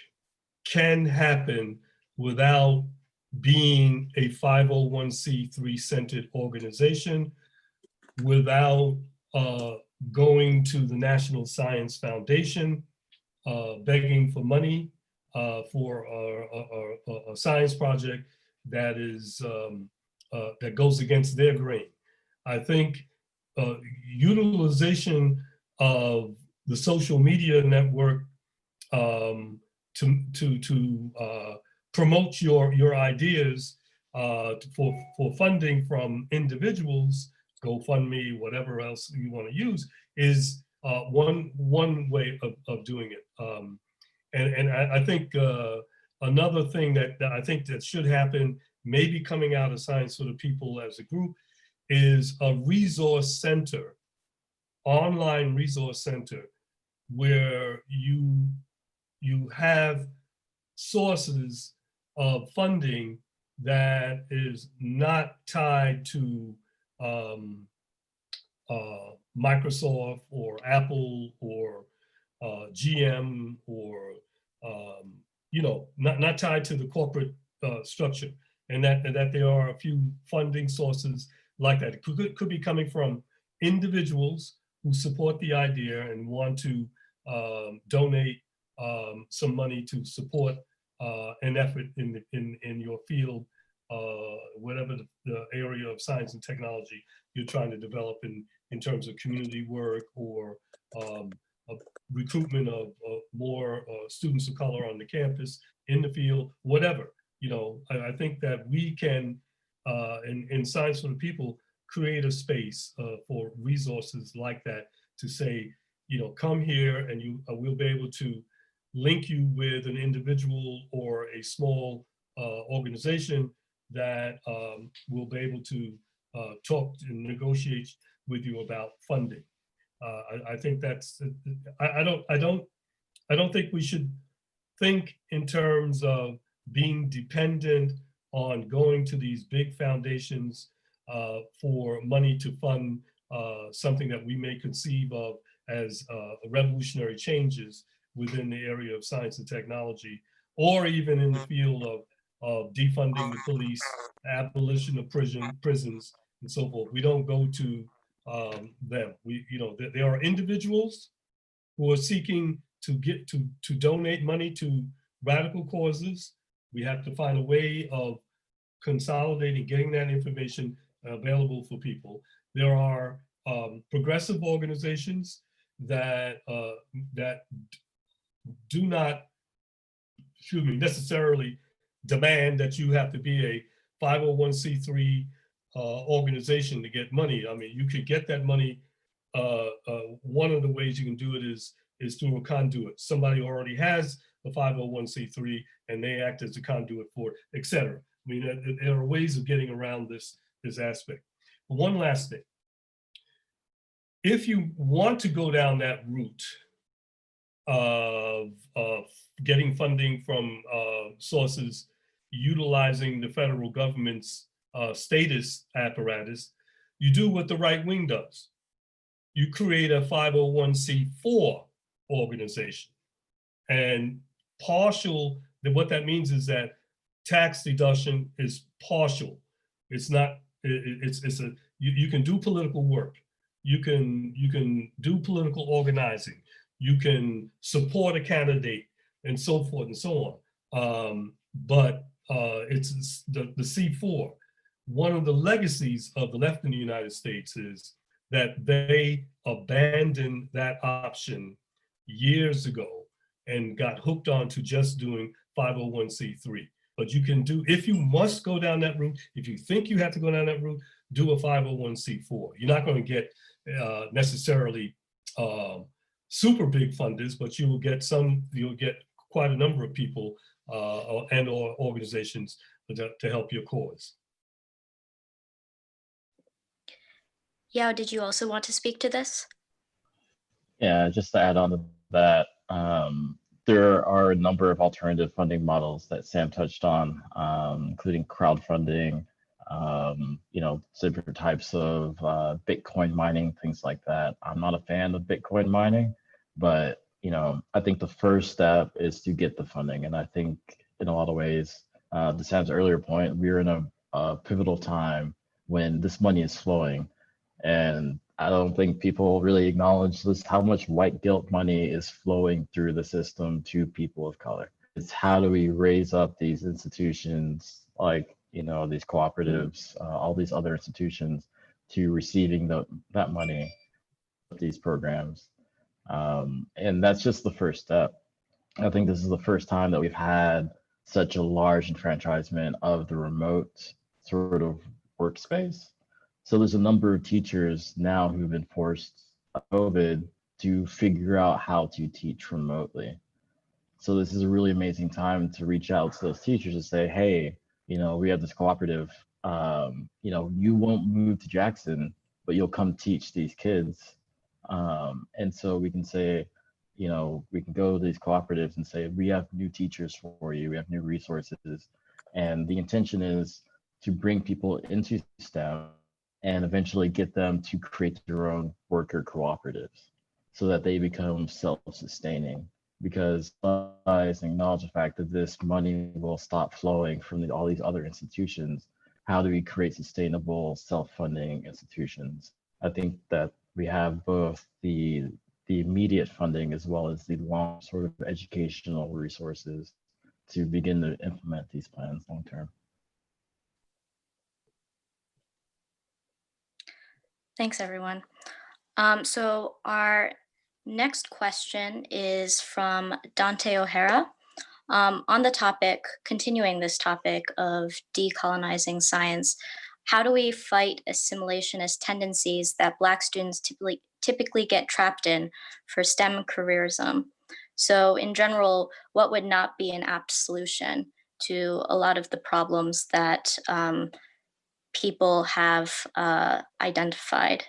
can happen without being a 501c3 centered organization, without going to the National Science Foundation, begging for money for a science project that is that goes against their grain. I think utilization of the social media network to promote your ideas for funding from individuals, GoFundMe, whatever else you want to use, is one way of doing it. And I think another thing that I think that should happen, maybe coming out of Science for the People as a group, is a resource center, online resource center, where you have sources of funding that is not tied to Microsoft or Apple or GM or not tied to the corporate structure, and that there are a few funding sources like that. It could be coming from individuals who support the idea and want to donate some money to support an effort in your field, whatever the area of science and technology you're trying to develop in terms of community work or recruitment of more students of color on the campus, in the field, whatever. I think that we can, in Science for the People, create a space for resources like that to say, come here and we'll be able to link you with an individual or a small organization that will be able to talk and negotiate with you about funding. I think that's, I don't think we should think in terms of being dependent on going to these big foundations for money to fund something that we may conceive of as revolutionary changes within the area of science and technology, or even in the field of defunding the police, abolition of prisons, and so forth. We don't go to them. There are individuals who are seeking to get to donate money to radical causes. We have to find a way of consolidating, getting that information available for people. There are progressive organizations that do not, necessarily demand that you have to be a 501c3 organization to get money. I mean, you could get that money. One of the ways you can do it is through a conduit. Somebody already has a 501c3 and they act as a conduit for it, et cetera. I mean, there are ways of getting around this aspect. But one last thing. If you want to go down that route of getting funding from sources utilizing the federal government's status apparatus, you do what the right wing does. You create a 501c4 organization. And what that means is that tax deduction is partial. It's not, you can do political work. You can do political organizing. You can support a candidate and so forth and so on. But it's the C4. One of the legacies of the left in the United States is that they abandoned that option years ago and got hooked on to just doing 501c3. But you can do, if you must go down that route, if you think you have to go down that route, do a 501c4. You're not going to get necessarily super big funders, but you'll get quite a number of people and or organizations to help your cause. Yao, did you also want to speak to this? Yeah, just to add on to that, there are a number of alternative funding models that Sam touched on, including crowdfunding, different types of Bitcoin mining, things like that. I'm not a fan of Bitcoin mining, but I think the first step is to get the funding. And I think in a lot of ways, to Sam's earlier point, we're in a pivotal time when this money is flowing. And I don't think people really acknowledge this, how much white guilt money is flowing through the system to people of color. It's how do we raise up these institutions like, these cooperatives, all these other institutions to receiving that money, these programs. And that's just the first step. I think this is the first time that we've had such a large enfranchisement of the remote sort of workspace. So there's a number of teachers now who've been forced by COVID to figure out how to teach remotely. So this is a really amazing time to reach out to those teachers and say, hey, we have this cooperative, you won't move to Jackson, but you'll come teach these kids. And so we can say, we can go to these cooperatives and say, we have new teachers for you, we have new resources. And the intention is to bring people into STEM and eventually get them to create their own worker cooperatives so that they become self-sustaining. Because realize and acknowledge the fact that this money will stop flowing from all these other institutions. How do we create sustainable self-funding institutions? I think that we have both the immediate funding as well as the long sort of educational resources to begin to implement these plans long term. Thanks, everyone. So our next question is from Dante O'Hara. On the topic, continuing this topic of decolonizing science, how do we fight assimilationist tendencies that Black students typically get trapped in for STEM careerism? So in general, what would not be an apt solution to a lot of the problems that people have identified?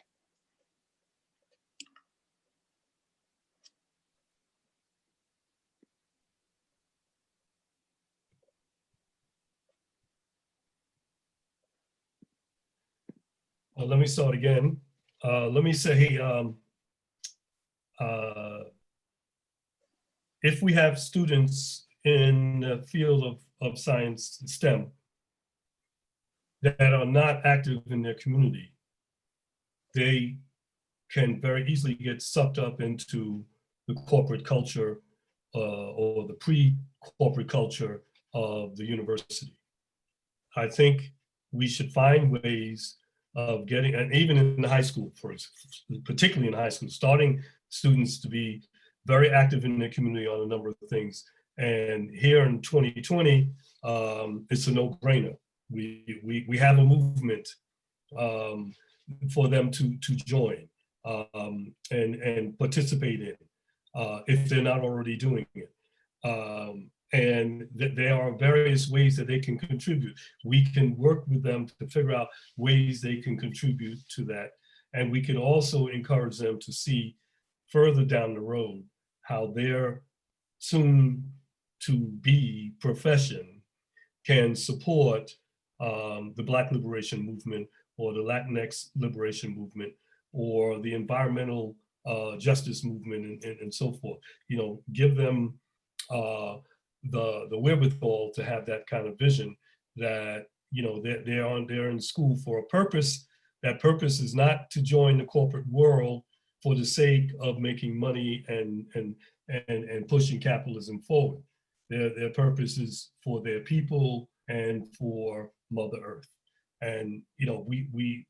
Well, let me start again. Let me say, if we have students in the field of science, STEM, that are not active in their community, they can very easily get sucked up into the corporate culture or the pre-corporate culture of the university. I think we should find ways of getting, and even in high school, particularly in high school, starting students to be very active in their community on a number of things. And here in 2020, it's a no-brainer. We have a movement for them to join and participate in if they're not already doing it. And there are various ways that they can contribute. We can work with them to figure out ways they can contribute to that. And we can also encourage them to see further down the road how their soon to be profession can support the Black liberation movement or the Latinx liberation movement or the environmental justice movement and so forth. Give them the wherewithal to have that kind of vision that they're in school for a purpose. That purpose is not to join the corporate world for the sake of making money and pushing capitalism forward. Their purpose is for their people and for Mother Earth. And we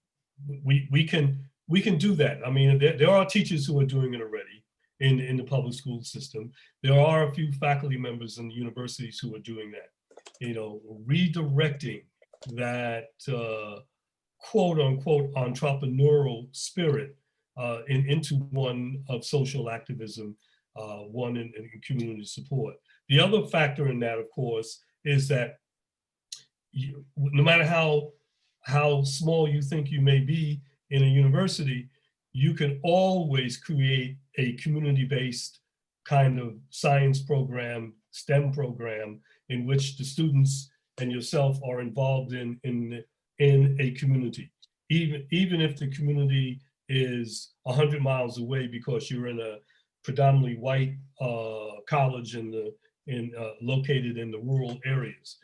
can do that. I mean, there are teachers who are doing it already in the public school system. There are a few faculty members in the universities who are doing that. Redirecting that quote unquote entrepreneurial spirit into one of social activism, one in community support. The other factor in that, of course, is that no matter how small you think you may be in a university, you can always create a community-based kind of science program, STEM program, in which the students and yourself are involved in a community. Even if the community is 100 miles away because you're in a predominantly white college located in the rural areas.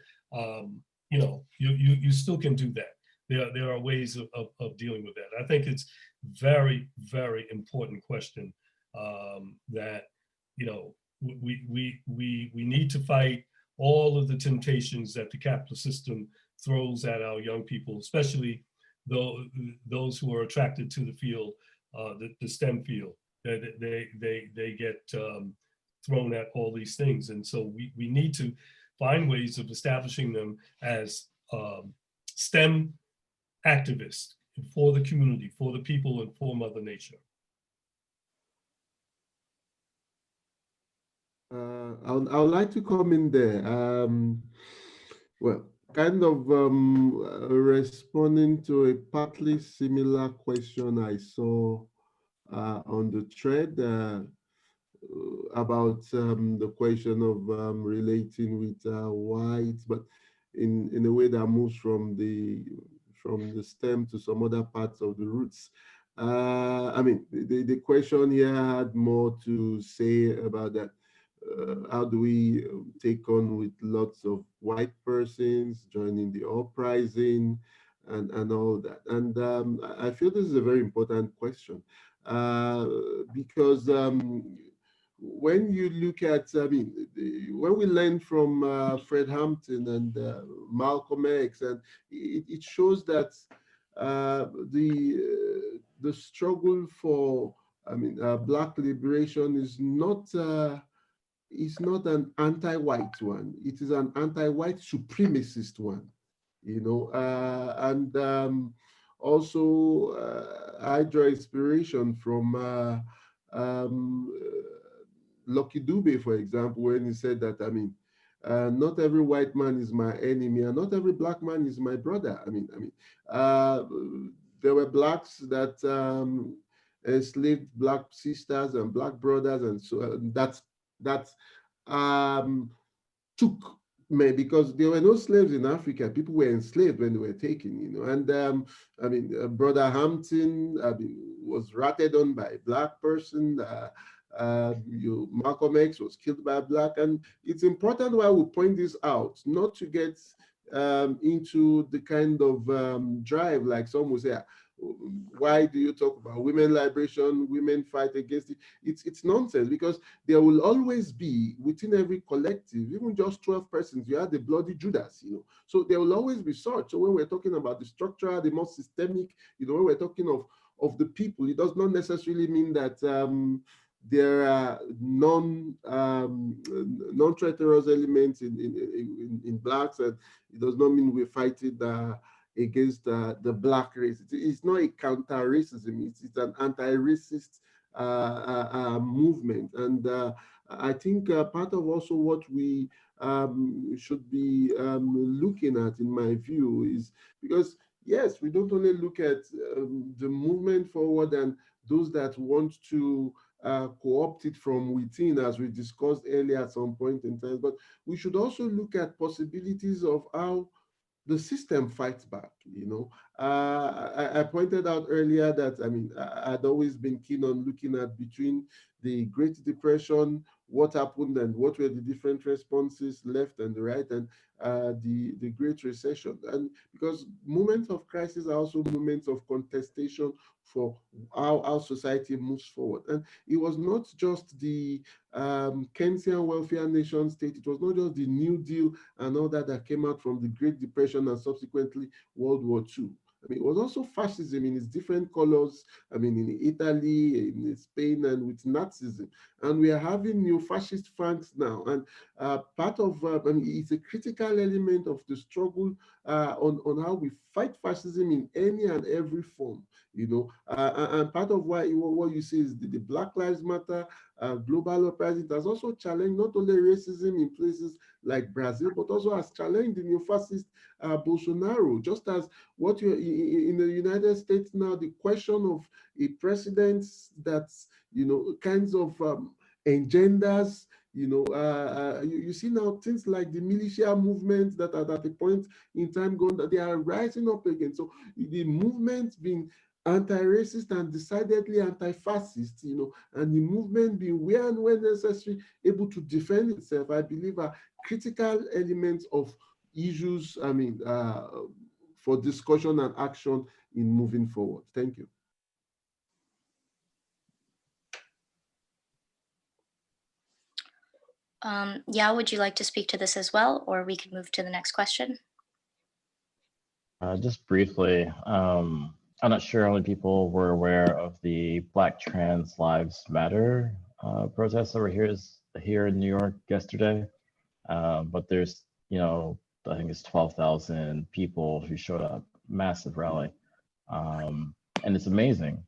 You still can do that. There are ways of dealing with that. I think it's very, very important question that we need to fight all of the temptations that the capitalist system throws at our young people, especially those who are attracted to the field, the STEM field. they get thrown at all these things. And so we need to find ways of establishing them as STEM activists for the community, for the people, and for Mother Nature. I would like to come in there. Well, kind of responding to a partly similar question I saw on the thread about the question of relating with whites, but in a way that moves from the stem to some other parts of the roots. I mean, the question here had more to say about that. How do we take on with lots of white persons joining the uprising and all that? And I feel this is a very important question because when you look at, I mean, when we learn from Fred Hampton and Malcolm X, and it shows that the struggle for, I mean, Black liberation is not an anti-white one. It is an anti-white supremacist one, you know. Also, I draw inspiration from Lucky Dube, for example, when he said that, I mean, not every white man is my enemy, and not every Black man is my brother. There were Blacks that enslaved Black sisters and Black brothers, and so that took men, because there were no slaves in Africa. People were enslaved when they were taken, you know. And Brother Hampton, was ratted on by a Black person. Malcolm X was killed by a Black, and it's important why we point this out, not to get into the kind of drive like some will say, why do you talk about women liberation, women fight against it? It's nonsense, because there will always be, within every collective, even just 12 persons, you have the bloody Judas, you know. So there will always be such. So when we're talking about the structural, the more systemic, you know, when we're talking of the people, it does not necessarily mean that there are non-traitorous elements in Blacks, and it does not mean we're fighting against the Black race. It's not a counter-racism, it's an anti-racist movement. And I think part of also what we should be looking at, in my view, is because, yes, we don't only look at the movement forward and those that want to co-opt it from within, as we discussed earlier at some point in time, but we should also look at possibilities of how the system fights back, you know. I pointed out earlier that, I mean, I'd always been keen on looking at, between the Great Depression, what happened and what were the different responses, left and the right, and the Great Recession. And because moments of crisis are also moments of contestation for how society moves forward. And it was not just the Keynesian welfare nation state, it was not just the New Deal and all that came out from the Great Depression and subsequently World War II. I mean, it was also fascism in its different colors, I mean, in Italy, in Spain, and with Nazism. And we are having new fascist flanks now. And part of, I mean, it's a critical element of the struggle on how we fight fascism in any and every form, you know. And part of what you see is the Black Lives Matter global uprising has also challenged not only racism in places like Brazil, but also has challenged the neo-fascist Bolsonaro. Just as what you in the United States now, the question of a president that's, you know, kinds of engenders, you know, you see now things like the militia movements that are at a point in time gone, that they are rising up again. So the movement being anti-racist and decidedly anti-fascist, you know, and the movement being, where and when necessary, able to defend itself, I believe are critical elements of issues, I mean, for discussion and action in moving forward. Thank you. Yao, would you like to speak to this as well, or we could move to the next question? Just briefly, I'm not sure how many people were aware of the Black Trans Lives Matter protests that were here in New York yesterday. But there's, I think it's 12,000 people who showed up, massive rally. And it's amazing,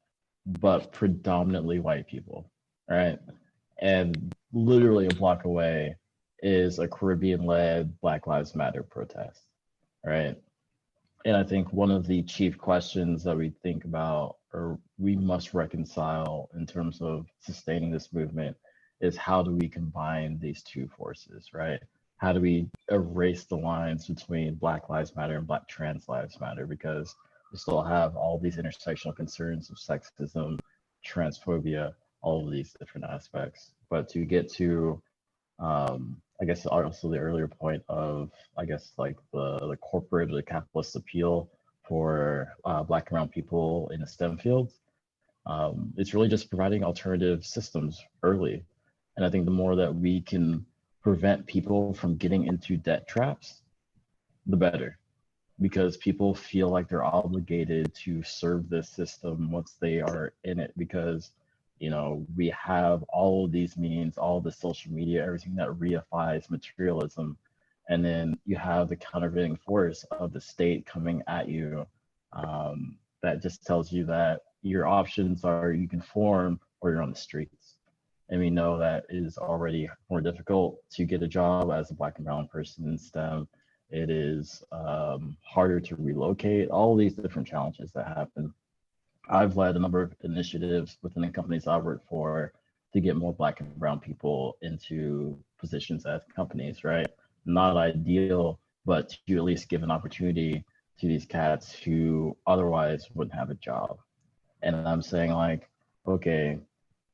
but predominantly white people, right? And literally a block away is a Caribbean-led Black Lives Matter protest, right? And I think one of the chief questions that we think about, or we must reconcile in terms of sustaining this movement, is how do we combine these two forces, right? How do we erase the lines between Black Lives Matter and Black Trans Lives Matter? Because we still have all these intersectional concerns of sexism, transphobia, all of these different aspects. But to get to, I guess also the earlier point of, I guess, like the corporate or the capitalist appeal for Black and brown people in the STEM fields, it's really just providing alternative systems early. And I think the more that we can prevent people from getting into debt traps, the better, because people feel like they're obligated to serve this system once they are in it, because we have all of these means, all the social media, everything that reifies materialism, and then you have the countervailing force of the state coming at you, that just tells you that your options are you conform or you're on the streets. And we know that it is already more difficult to get a job as a Black and brown person in STEM. It is harder to relocate, all these different challenges that happen. I've led a number of initiatives within the companies I work for to get more Black and brown people into positions at companies, right? Not ideal, but to at least give an opportunity to these cats who otherwise wouldn't have a job. And I'm saying, like, okay,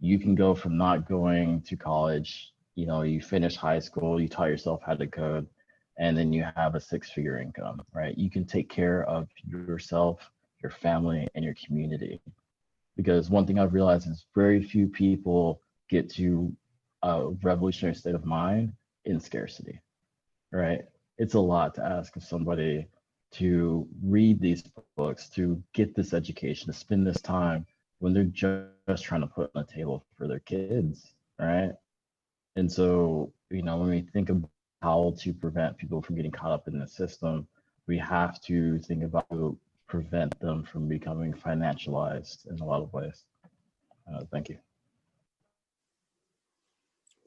you can go from not going to college, you finish high school, you taught yourself how to code, and then you have a 6-figure income, right? You can take care of yourself, your family, and your community. Because one thing I've realized is very few people get to a revolutionary state of mind in scarcity, right? It's a lot to ask of somebody to read these books, to get this education, to spend this time when they're just trying to put on the table for their kids, right? And so, when we think about how to prevent people from getting caught up in the system, we have to think about prevent them from becoming financialized in a lot of ways. Thank you.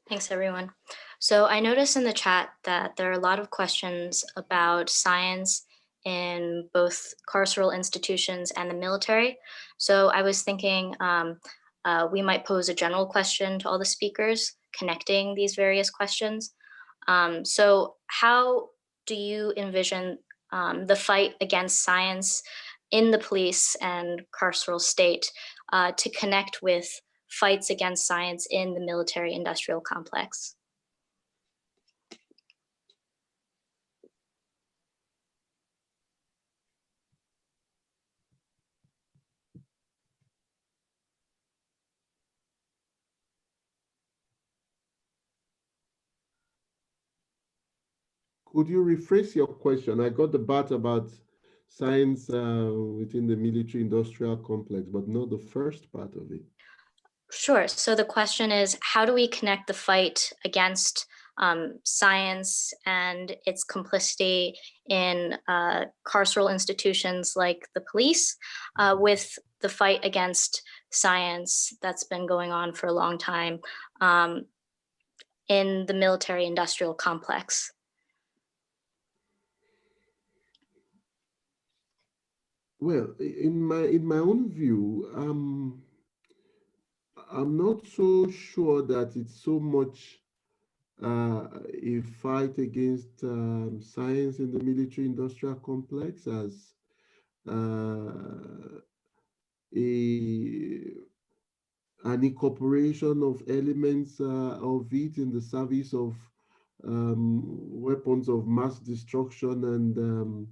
Thanks, everyone. So I noticed in the chat that there are a lot of questions about science in both carceral institutions and the military. So I was thinking we might pose a general question to all the speakers, connecting these various questions. So how do you envision the fight against science in the police and carceral state to connect with fights against science in the military industrial complex? Could you rephrase your question? I got the part about science within the military industrial complex, but not the first part of it. Sure. So the question is, how do we connect the fight against science and its complicity in carceral institutions like the police with the fight against science that's been going on for a long time in the military industrial complex? Well, in my own view, I'm not so sure that it's so much a fight against science in the military industrial complex as an incorporation of elements of it in the service of weapons of mass destruction and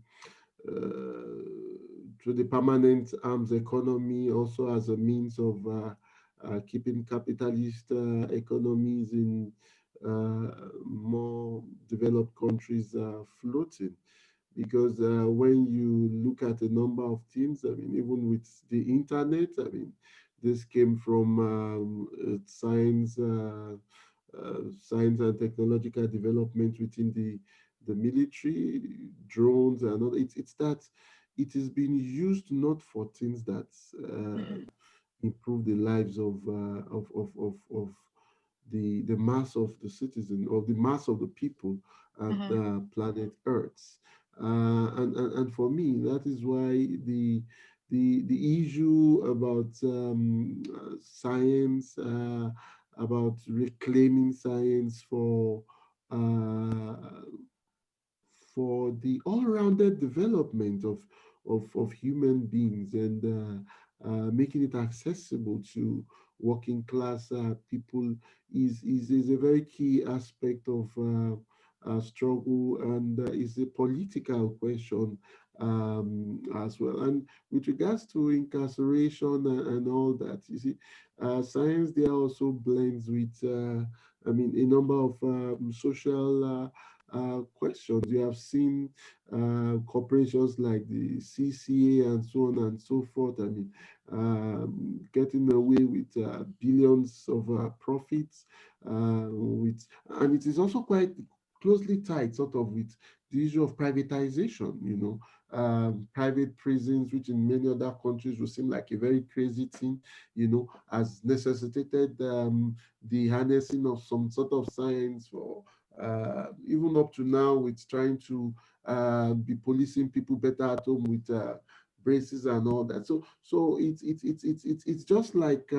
to the permanent arms economy, also as a means of keeping capitalist economies in more developed countries floating. because when you look at a number of things, I mean, even with the internet, I mean, this came from science and technological development within the military, drones, and all. It's that it is being used not for things that improve the lives of the mass of the citizen, or the mass of the people at planet Earth. And for me, that is why the issue about science, about reclaiming science uh, for the all-rounded development of human beings, and making it accessible to working class people is a very key aspect of struggle, and is a political question as well. And with regards to incarceration and all that, you see, science there also blends with, I mean, a number of social questions. You have seen corporations like the CCA and so on and so forth. I mean, getting away with billions of profits. And it is also quite closely tied, sort of, with the issue of privatization. Private prisons, which in many other countries would seem like a very crazy thing, has necessitated the harnessing of some sort of science for even up to now, with trying to be policing people better at home with braces and all that. So it's just like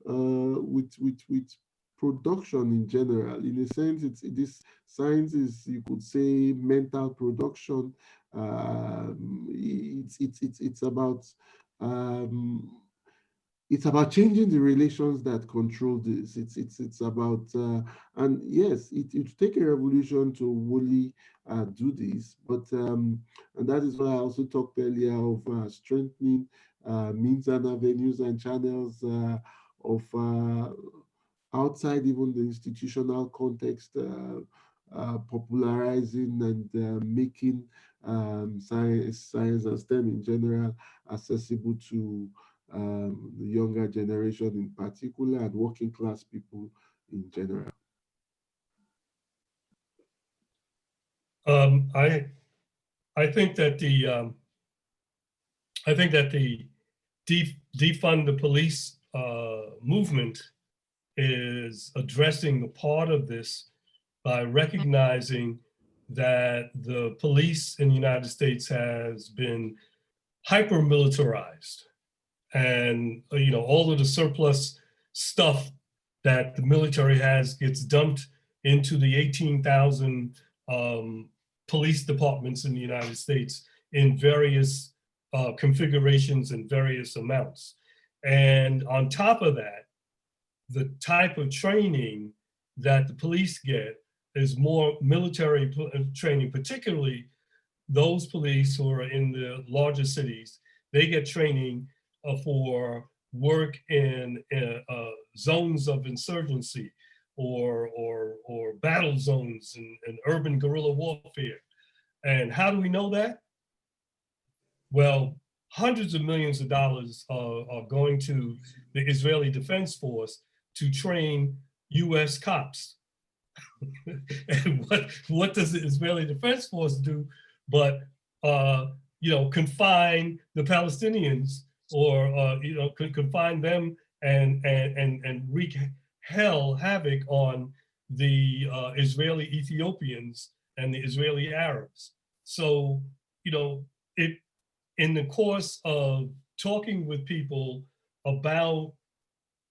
with production in general. In a sense, this science is, you could say, mental production. It's about it's about changing the relations that control this. It's about and yes, it take a revolution to really do this. But and that is why I also talked earlier of strengthening means and avenues and channels of outside even the institutional context, popularizing and making science and STEM in general accessible to the younger generation in particular, and working class people in general. I think that the defund the police movement is addressing a part of this by recognizing that the police in the United States has been hyper militarized, and all of the surplus stuff that the military has gets dumped into the 18,000 police departments in the United States in various configurations and various amounts. And on top of that, the type of training that the police get is more military training, particularly those police who are in the larger cities. They get training for work in zones of insurgency or battle zones and urban guerrilla warfare. And how do we know that? Well, hundreds of millions of dollars are going to the Israeli Defense Force to train US cops. And what does the Israeli Defense Force do but confine the Palestinians, or confine them and wreak havoc on the Israeli Ethiopians and the Israeli Arabs. So it, in the course of talking with people about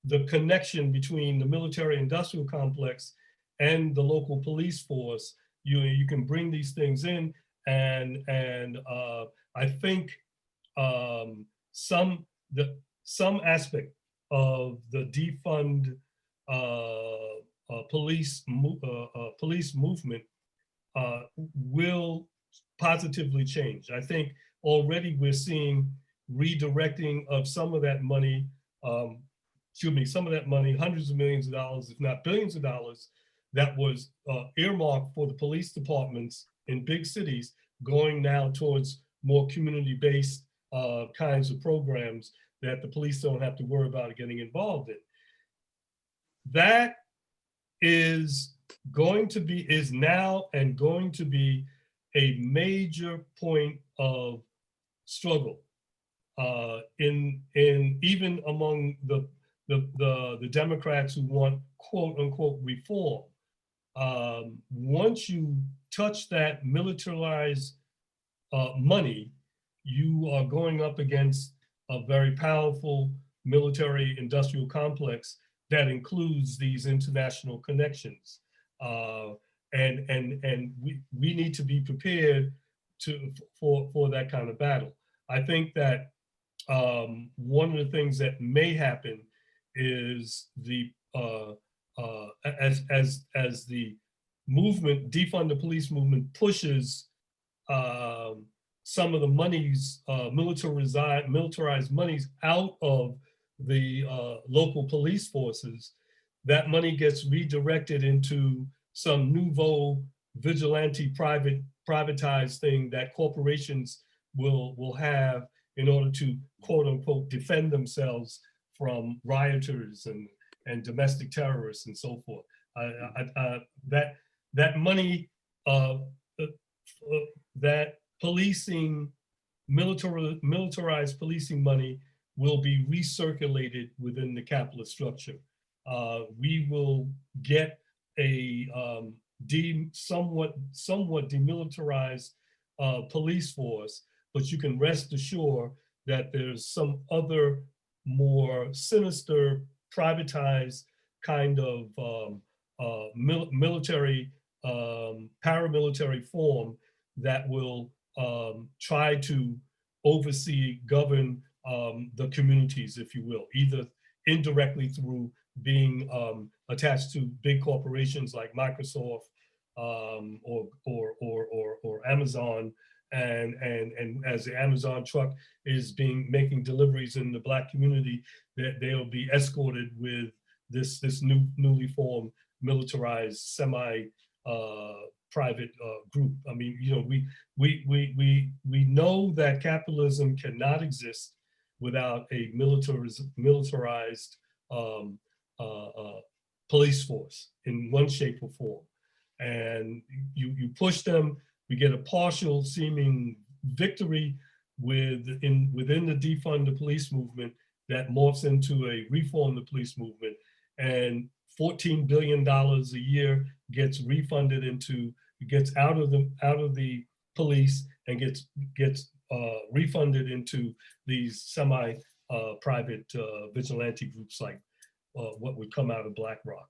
the connection between the military industrial complex and the local police force, you can bring these things in, and I think some aspect of the defund police movement will positively change. I think already we're seeing redirecting of some of that money, hundreds of millions of dollars, if not billions of dollars, that was earmarked for the police departments in big cities, going now towards more community-based kinds of programs that the police don't have to worry about getting involved in. That is now and going to be a major point of struggle in even among the Democrats who want quote unquote reform. Once you touch that militarized money, you are going up against a very powerful military industrial complex that includes these international connections. And we need to be prepared for that kind of battle. I think that one of the things that may happen is as the movement, defund the police movement, pushes some of the monies, militarized monies out of the local police forces, that money gets redirected into some nouveau vigilante privatized thing that corporations will have in order to quote unquote defend themselves from rioters and domestic terrorists and so forth. That money, that policing, militarized policing money will be recirculated within the capitalist structure. We will get a somewhat demilitarized police force, but you can rest assured that there's some other more sinister, privatized kind of military, paramilitary form that will try to oversee, govern the communities, if you will, either indirectly through being attached to big corporations like Microsoft or Amazon, and as the Amazon truck is making deliveries in the Black community, that they'll be escorted with this newly formed militarized semi-private group. I mean, you know, we know that capitalism cannot exist without a militarized police force in one shape or form. And you push them, we get a partial seeming victory within the defund the police movement that morphs into a reform the police movement, and $14 billion a year gets refunded gets out of the police and gets refunded into these semi-private vigilante groups like what would come out of BlackRock.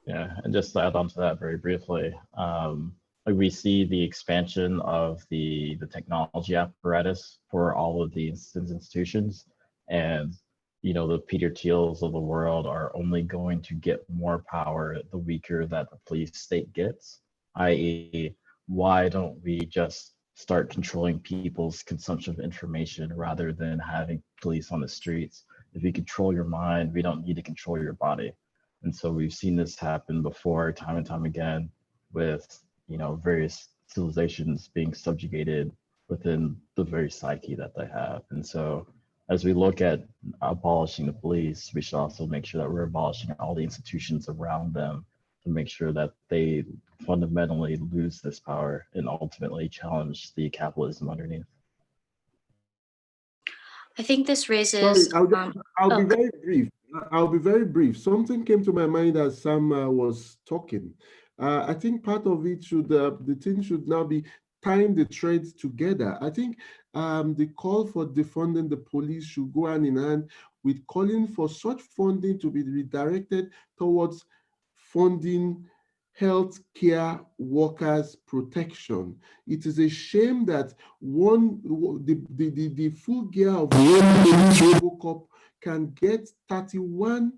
Yeah, and just to add on to that very briefly, like we see the expansion of the technology apparatus for all of the institutions, and you know, the Peter Thiels of the world are only going to get more power the weaker that the police state gets, i.e., why don't we just start controlling people's consumption of information rather than having police on the streets? If we control your mind, we don't need to control your body. And so we've seen this happen before, time and time again, with, you know, various civilizations being subjugated within the very psyche that they have. And so as we look at abolishing the police, we should also make sure that we're abolishing all the institutions around them to make sure that they fundamentally lose this power and ultimately challenge the capitalism underneath. I think this raises. Sorry, I'll be very brief. I'll be very brief. Something came to my mind as Sam was talking. I think part of it should, the thing should now be tying the threads together. I think the call for defunding the police should go hand in hand with calling for such funding to be redirected towards funding healthcare workers' protection. It is a shame that the full gear of Robocop can get 31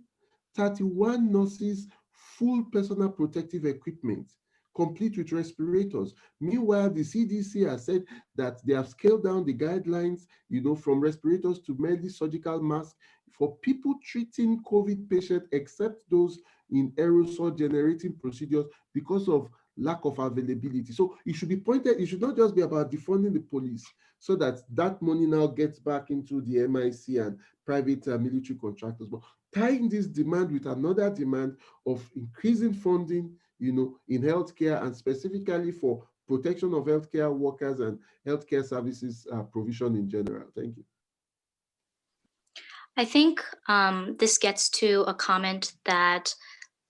nurses full personal protective equipment, complete with respirators. Meanwhile, the CDC has said that they have scaled down the guidelines, you know, from respirators to merely surgical masks for people treating COVID patients, except those in aerosol generating procedures, because of lack of availability. So it should be pointed, it should not just be about defunding the police so that that money now gets back into the MIC and private military contractors, but tying this demand with another demand of increasing funding, in healthcare, and specifically for protection of healthcare workers and healthcare services provision in general. Thank you. I think this gets to a comment that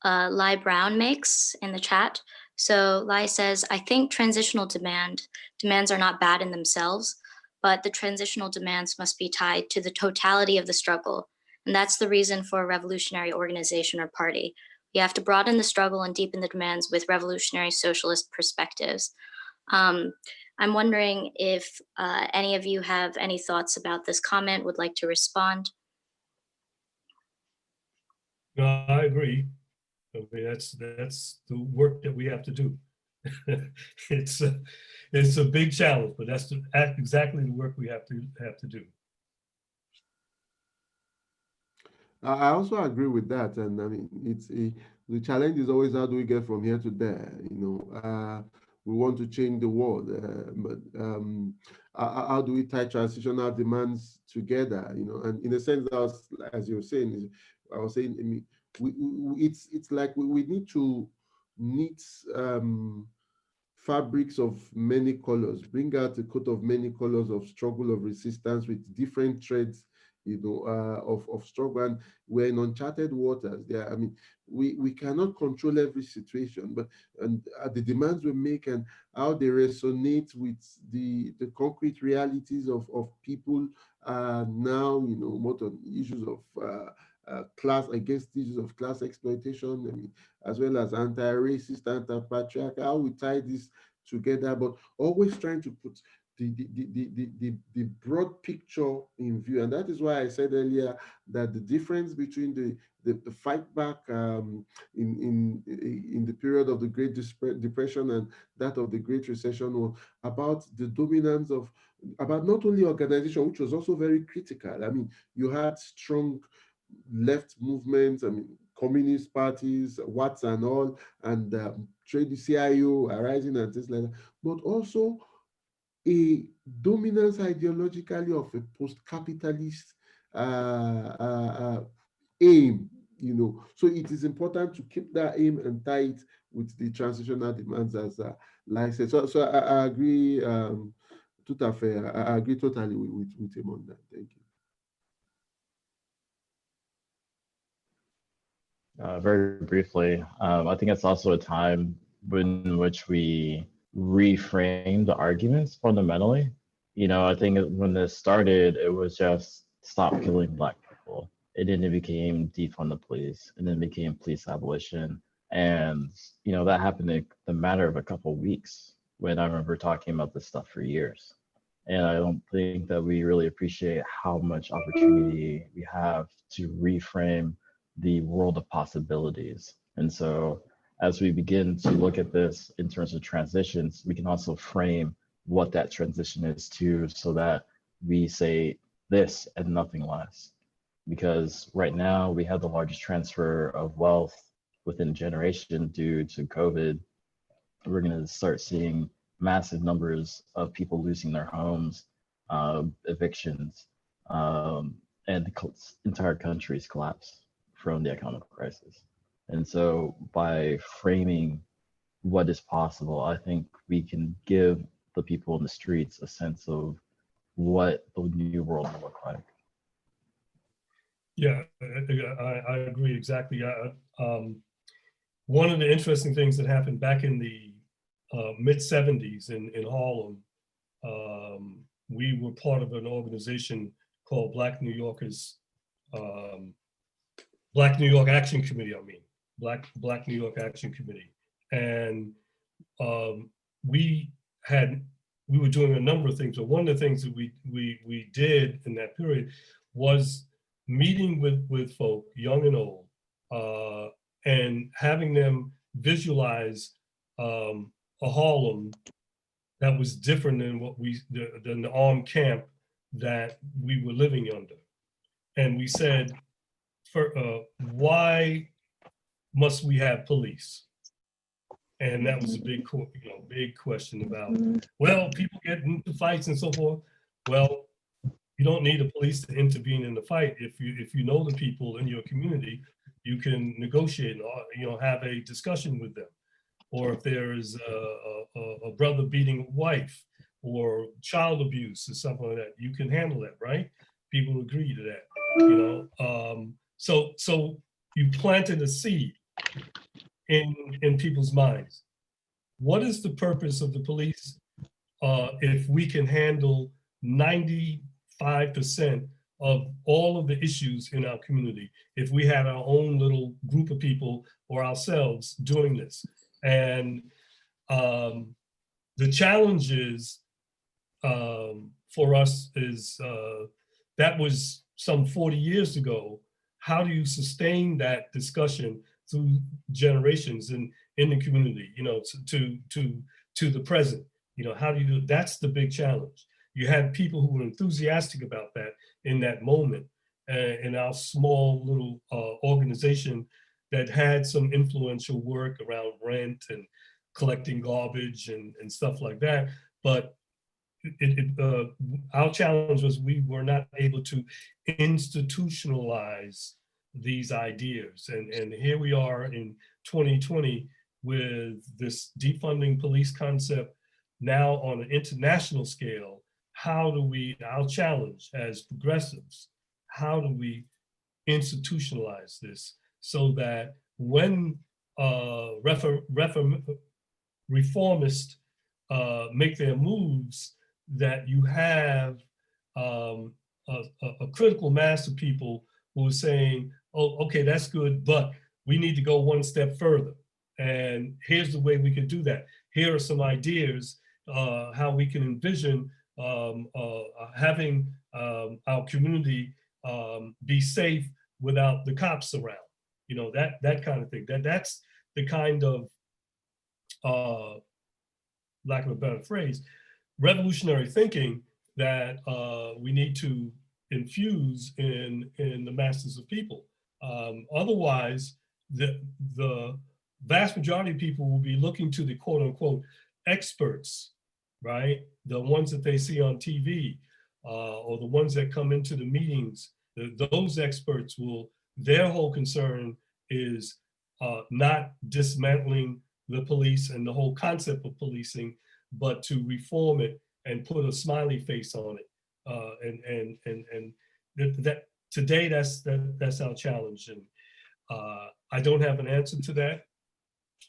Lai Brown makes in the chat. So Lai says, I think transitional demands are not bad in themselves, but the transitional demands must be tied to the totality of the struggle. And that's the reason for a revolutionary organization or party. You have to broaden the struggle and deepen the demands with revolutionary socialist perspectives. I'm wondering if any of you have any thoughts about this comment, would like to respond. No, I agree. I mean, that's the work that we have to do. It's a big challenge, but that's exactly the work we have to do. I also agree with that, and I mean, the challenge is always how do we get from here to there. We want to change the world, but how do we tie transitional demands together? And in a sense, as you were saying, I was saying, I mean, it's like we need to knit fabrics of many colors, bring out a coat of many colors of struggle, of resistance, with different threads, of struggle. And we're in uncharted waters there. I mean, we cannot control every situation, but the demands we make and how they resonate with the concrete realities of people now, more on issues of class, against issues of class exploitation, I mean, as well as anti-racist, anti-patriarchal, how we tie this together, but always trying to put the broad picture in view. And that is why I said earlier that the difference between the fight back in the period of the Great Depression and that of the Great Recession was about the dominance of, about not only organization, which was also very critical. I mean, you had strong left movements, I mean, communist parties, Watts and all, and trade CIO arising and things like that, but also a dominance ideologically of a post-capitalist aim, So it is important to keep that aim and tie it with the transitional demands, as like I said. So I agree, tout à fait. I agree totally with him on that. Thank you. Very briefly, I think it's also a time in which we reframe the arguments fundamentally. I think when this started, it was just stop killing Black people. And then it became defund the police, and then it became police abolition. And, that happened in the matter of a couple of weeks, when I remember talking about this stuff for years. And I don't think that we really appreciate how much opportunity we have to reframe the world of possibilities. And so as we begin to look at this in terms of transitions, we can also frame what that transition is too, so that we say this and nothing less. Because right now we have the largest transfer of wealth within a generation due to COVID. We're going to start seeing massive numbers of people losing their homes, evictions, and the entire country's collapse from the economic crisis. And so by framing what is possible, I think we can give the people in the streets a sense of what the new world will look like. Yeah, I agree exactly. One of the interesting things that happened back in the mid-70s in Harlem, we were part of an organization called Black New York Action Committee, Black New York Action Committee. And we were doing a number of things, but one of the things that we did in that period was meeting with folk, young and old, and having them visualize a Harlem that was different than than the armed camp that we were living under. And we said, why must we have police? And that was a big, big question about, well, people get into fights and so forth. Well, you don't need the police to intervene in the fight. If you know the people in your community, you can negotiate, or, have a discussion with them. Or if there is a brother beating a wife or child abuse or something like that, you can handle that, right? People agree to that, So you planted a seed in people's minds. What is the purpose of the police if we can handle 95% of all of the issues in our community, if we had our own little group of people or ourselves doing this? And the challenge is for us is that was some 40 years ago. How do you sustain that discussion through generations in the community, to the present? How do you do? That's the big challenge. You had people who were enthusiastic about that in that moment, in our small little organization that had some influential work around rent and collecting garbage and stuff like that. But our challenge was we were not able to institutionalize these ideas. And here we are in 2020 with this defunding police concept now on an international scale. How do we, our challenge as progressives, how do we institutionalize this so that when reformists make their moves, that you have a critical mass of people who are saying, oh, okay, that's good, but we need to go one step further. And here's the way we could do that. Here are some ideas how we can envision having our community be safe without the cops around. That kind of thing. That's the kind of, lack of a better phrase, revolutionary thinking that we need to infuse in the masses of people. Otherwise, the vast majority of people will be looking to the quote unquote experts, right? The ones that they see on TV or the ones that come into the meetings. Those experts their whole concern is not dismantling the police and the whole concept of policing, but to reform it and put a smiley face on it. And that today, that's our challenge. And I don't have an answer to that,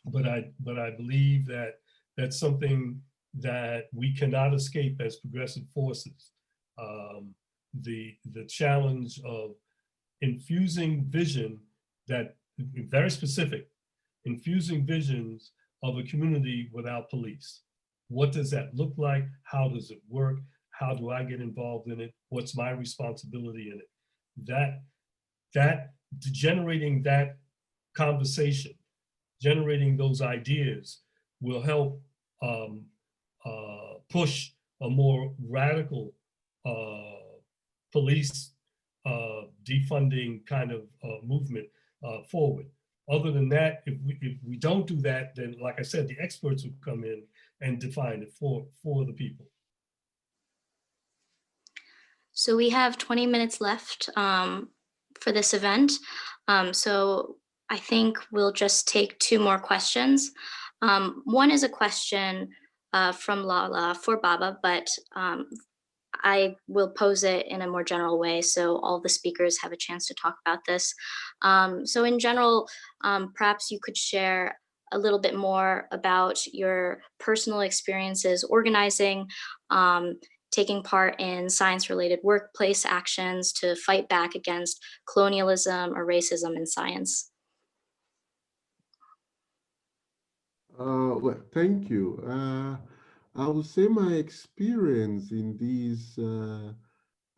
but I believe that that's something that we cannot escape as progressive forces. The challenge of infusing vision that very specific, infusing visions of a community without police. What does that look like? How does it work? How do I get involved in it? What's my responsibility in it? That generating that conversation, generating those ideas will help push a more radical police defunding kind of movement forward. Other than that, if we don't do that, then like I said, the experts will come in and define it for the people. So we have 20 minutes left for this event. So I think we'll just take 2 more questions. One is a question from Lala for Baba, but I will pose it in a more general way so all the speakers have a chance to talk about this. So in general, perhaps you could share a little bit more about your personal experiences organizing, taking part in science-related workplace actions to fight back against colonialism or racism in science. Well, thank you. I would say my experience in these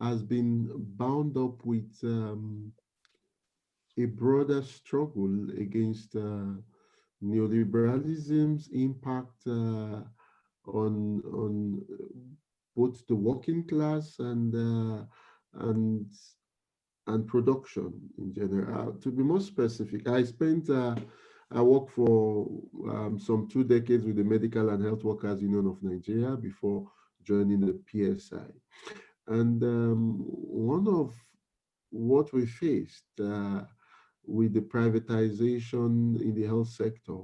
has been bound up with a broader struggle against neoliberalism's impact on both the working class and production in general. To be more specific, I spent I worked for some 2 decades with the Medical and Health Workers Union of Nigeria before joining the PSI. And one of what we faced with the privatization in the health sector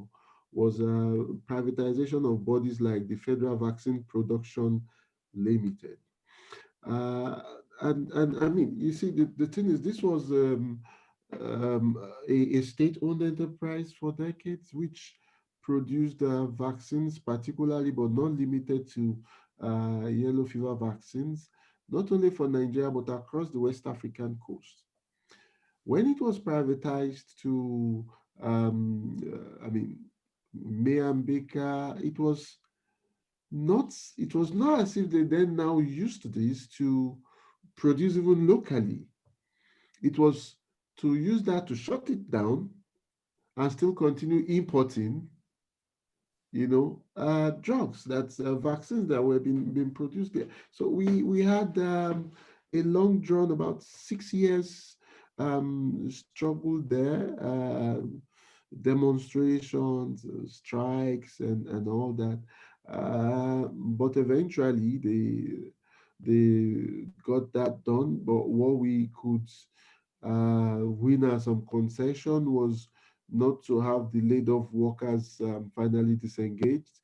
was privatization of bodies like the Federal Vaccine Production Limited. And I mean, you see, the thing is, this was a state-owned enterprise for decades, which produced vaccines, particularly but not limited to yellow fever vaccines, not only for Nigeria but across the West African coast. When it was privatized to, I mean, May and Baker, it was not as if they then now used this to produce even locally. It was to use that to shut it down and still continue importing, drugs, that's vaccines that were being produced there. So we had a long drawn, about 6 years struggle there, demonstrations, strikes, and all that. But eventually they got that done. But what we could win as some concession was not to have the laid off workers finally disengaged.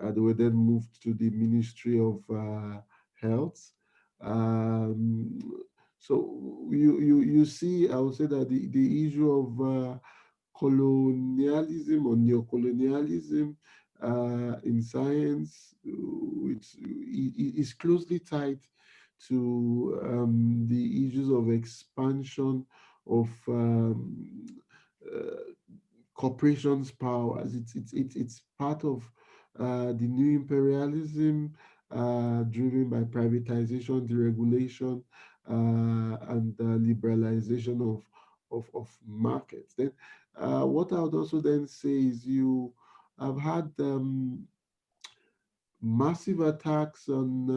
They were then moved to the Ministry of Health. So you see, I would say that the issue of colonialism or neocolonialism in science, which is closely tied to the issues of expansion of corporations' powers. It's part of the new imperialism driven by privatization, deregulation, and liberalization of markets. Then, what I would also then say is you have had massive attacks on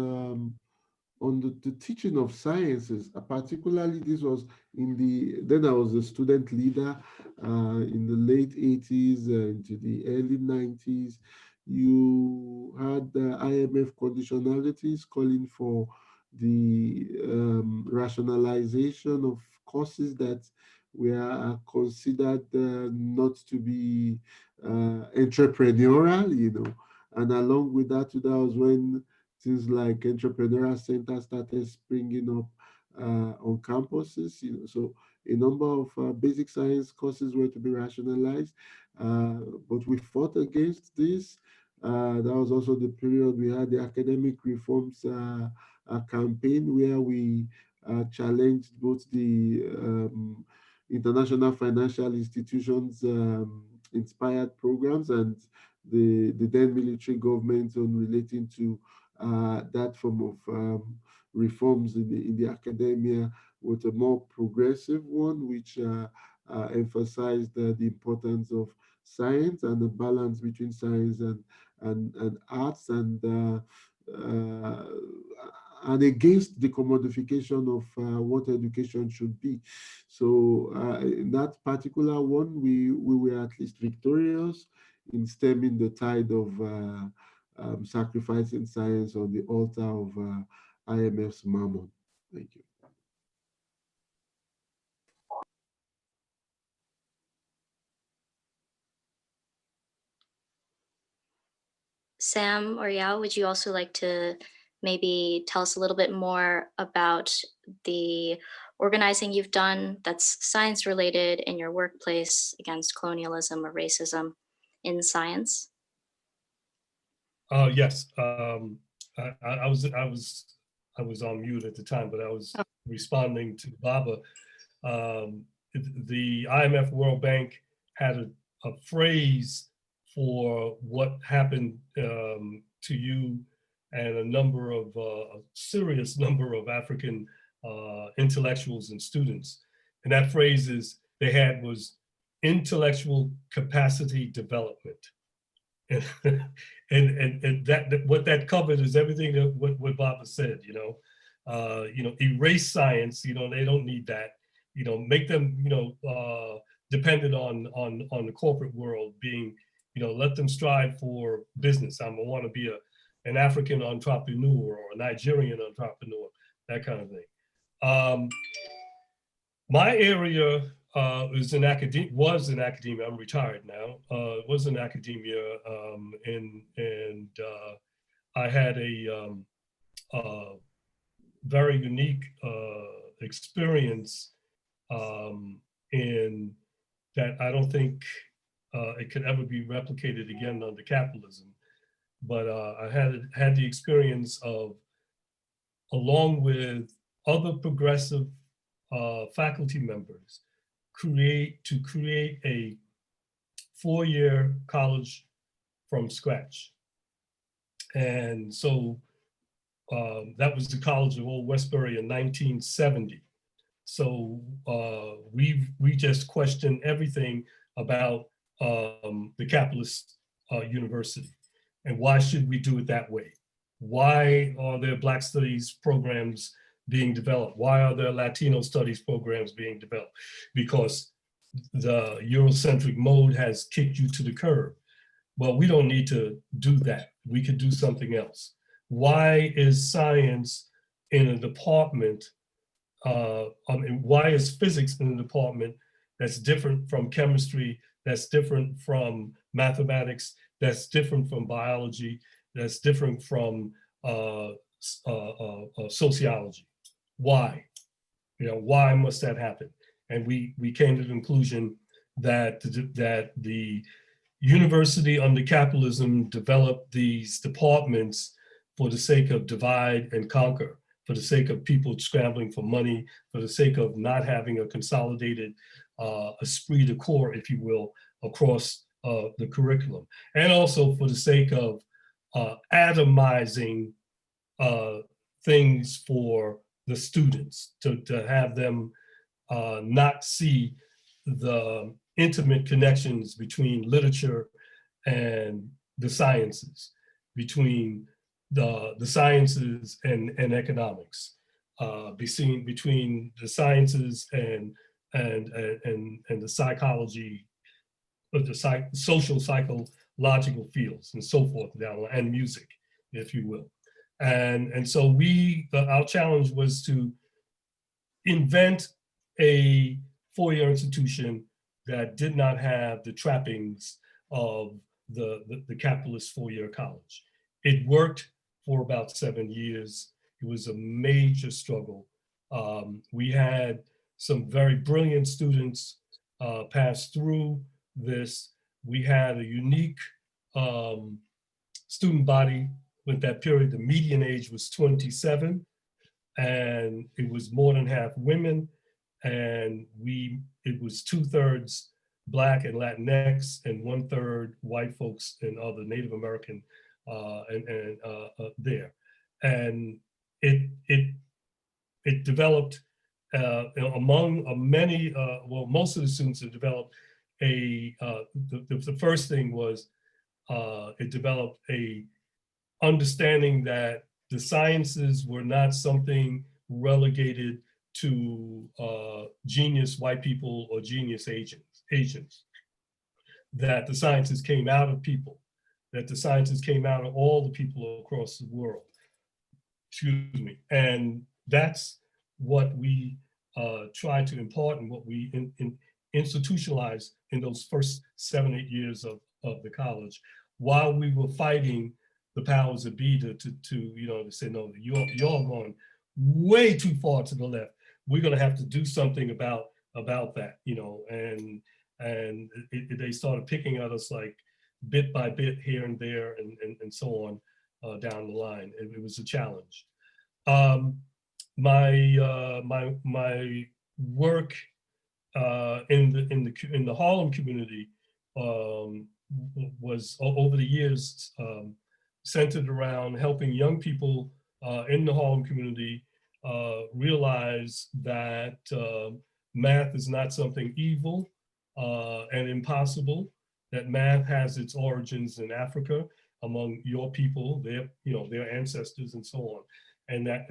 the teaching of sciences. Particularly, this was then I was a student leader in the late 80s into the early 90s. You had the IMF conditionalities calling for the rationalization of courses that were considered not to be entrepreneurial, and along with that was when things like entrepreneurial centers started springing up on campuses. So a number of basic science courses were to be rationalized, but we fought against this. That was also the period we had the academic reforms campaign, where we challenged both the international financial institutions inspired programs and the then military government on relating to that form of reforms in the academia, with a more progressive one, which emphasized the importance of science and the balance between science and arts, and against the commodification of what education should be. So in that particular one, we were at least victorious in stemming the tide of sacrificing science on the altar of IMF's mammon. Thank you. Sam or Yao, would you also like to maybe tell us a little bit more about the organizing you've done that's science related in your workplace against colonialism or racism in science? Yes. I was on mute at the time, but I was responding to Baba. The IMF World Bank had a phrase for what happened to you and a serious number of African intellectuals and students. And that phrase was intellectual capacity development. And that what that covered is everything that what Baba said, erase science, they don't need that, make them, depended on the corporate world being, let them strive for business. I want to be an African entrepreneur or a Nigerian entrepreneur, that kind of thing. My area was in academia. I'm retired now. Was in academia, and I had a very unique experience in that I don't think it could ever be replicated again under capitalism. But I had the experience of, along with other progressive faculty members, create a 4-year college from scratch. And so that was the College of Old Westbury in 1970. So we just questioned everything about the capitalist university, and why should we do it that way? Why are there Black studies programs being developed? Why are there Latino studies programs being developed? Because the Eurocentric mode has kicked you to the curb. Well, we don't need to do that. We could do something else. Why is science in a department, why is physics in a department that's different from chemistry, that's different from mathematics, that's different from biology, that's different from sociology? Why? Why must that happen? And we came to the conclusion that the university under capitalism developed these departments for the sake of divide and conquer, for the sake of people scrambling for money, for the sake of not having a consolidated esprit de corps, if you will, across the curriculum, and also for the sake of atomizing things for the students, to have them not see the intimate connections between literature and the sciences, between the sciences and economics, between the sciences and the psychology, of the social psychological fields and so forth, and music, if you will. And so our challenge was to invent a 4-year institution that did not have the trappings of the capitalist 4-year college. It worked for about 7 years. It was a major struggle. We had some very brilliant students pass through this. We had a unique student body with that period. The median age was 27, and it was more than half women, and it was 2/3 Black and Latinx, and 1/3 white folks and other Native American there. And it developed among many, well, most of the students have developed the first thing was it developed a understanding that the sciences were not something relegated to genius white people or genius Asians, that the sciences came out of people, that the sciences came out of all the people across the world. Excuse me. And that's what we tried to impart and what we institutionalized in those first 7-8 years of the college, while we were fighting the powers that be to say, no, you're going way too far to the left. We're going to have to do something about that, and they started picking at us like bit by bit here and there and so on down the line. It was a challenge. My work in the Harlem community was over the years centered around helping young people in the Harlem community realize that math is not something evil and impossible, that math has its origins in Africa among your people, their ancestors and so on. And that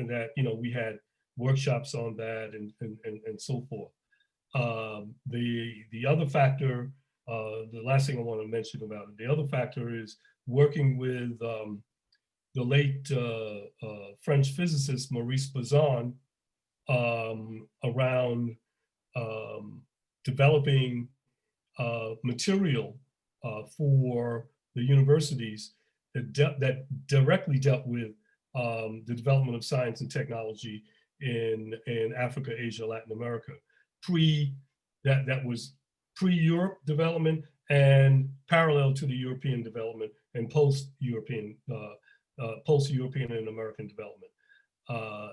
we had workshops on that and so forth. The other factor, the last thing I want to mention about it, the other factor is working with the late French physicist Maurice Bazin around developing material for the universities that directly dealt with the development of science and technology in Africa, Asia, Latin America, that was pre-Europe development and parallel to the European development and post-European and American development.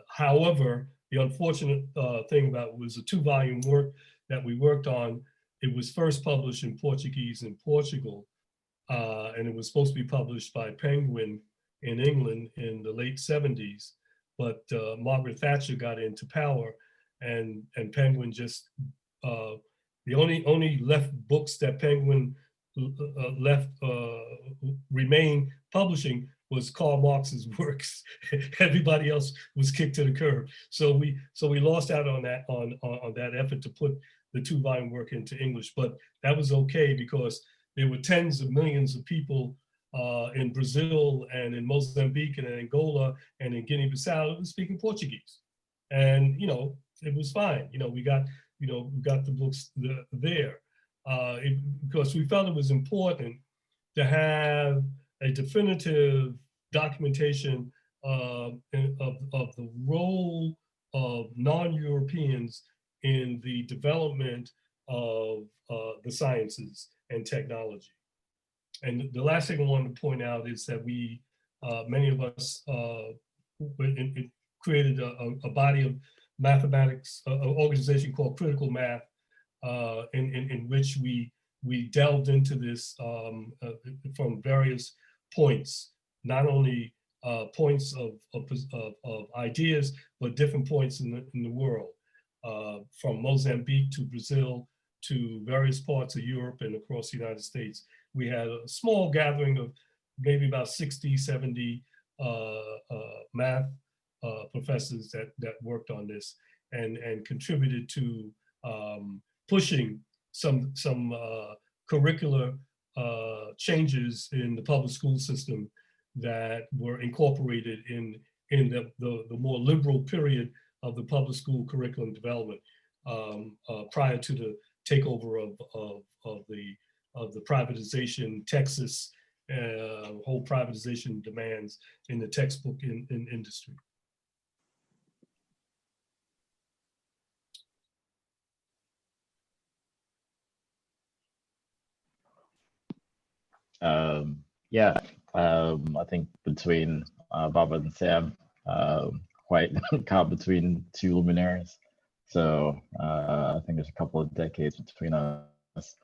However, the unfortunate thing about it was a 2-volume work that we worked on. It was first published in Portuguese in Portugal, and it was supposed to be published by Penguin in England in the late 70s. But Margaret Thatcher got into power, and Penguin just, the only left books that Penguin remain publishing was Karl Marx's works. Everybody else was kicked to the curb. So we lost out on that effort to put the 2-volume work into English, but that was okay because there were tens of millions of people in Brazil and in Mozambique and in Angola and in Guinea-Bissau who were speaking Portuguese. And, it was fine. We got the books there because we felt it was important to have a definitive documentation of the role of non-Europeans in the development of the sciences and technology. And the last thing I wanted to point out is that we, many of us, created a body of mathematics, an organization called Critical Math, in which we delved into this from various points, not only points of ideas, but different points in the world, from Mozambique to Brazil to various parts of Europe and across the United States. We had a small gathering of maybe about 60, 70 math professors that worked on this and contributed to pushing some curricular changes in the public school system that were incorporated in the more liberal period of the public school curriculum development prior to the takeover of the privatization, Texas, whole privatization demands in the textbook in industry. I think between Baba and Sam, quite caught between 2 luminaries. So I think there's a couple of decades between us.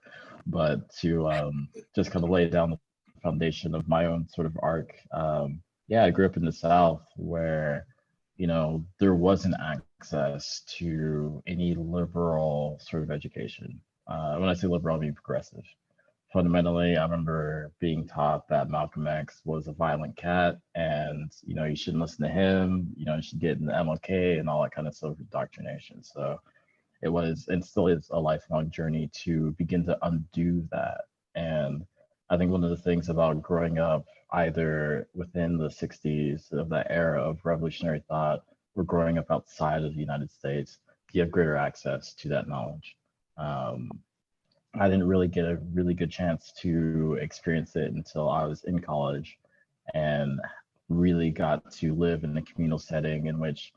But to just kind of lay down the foundation of my own sort of arc, I grew up in the South where, there wasn't access to any liberal sort of education. When I say liberal, I mean progressive. Fundamentally, I remember being taught that Malcolm X was a violent cat and, you shouldn't listen to him, you should get in the MLK and all that kind of sort of indoctrination. So it was and still is a lifelong journey to begin to undo that. And I think one of the things about growing up either within the 60s of that era of revolutionary thought or growing up outside of the United States, you have greater access to that knowledge. I didn't really get a really good chance to experience it until I was in college and really got to live in a communal setting in which,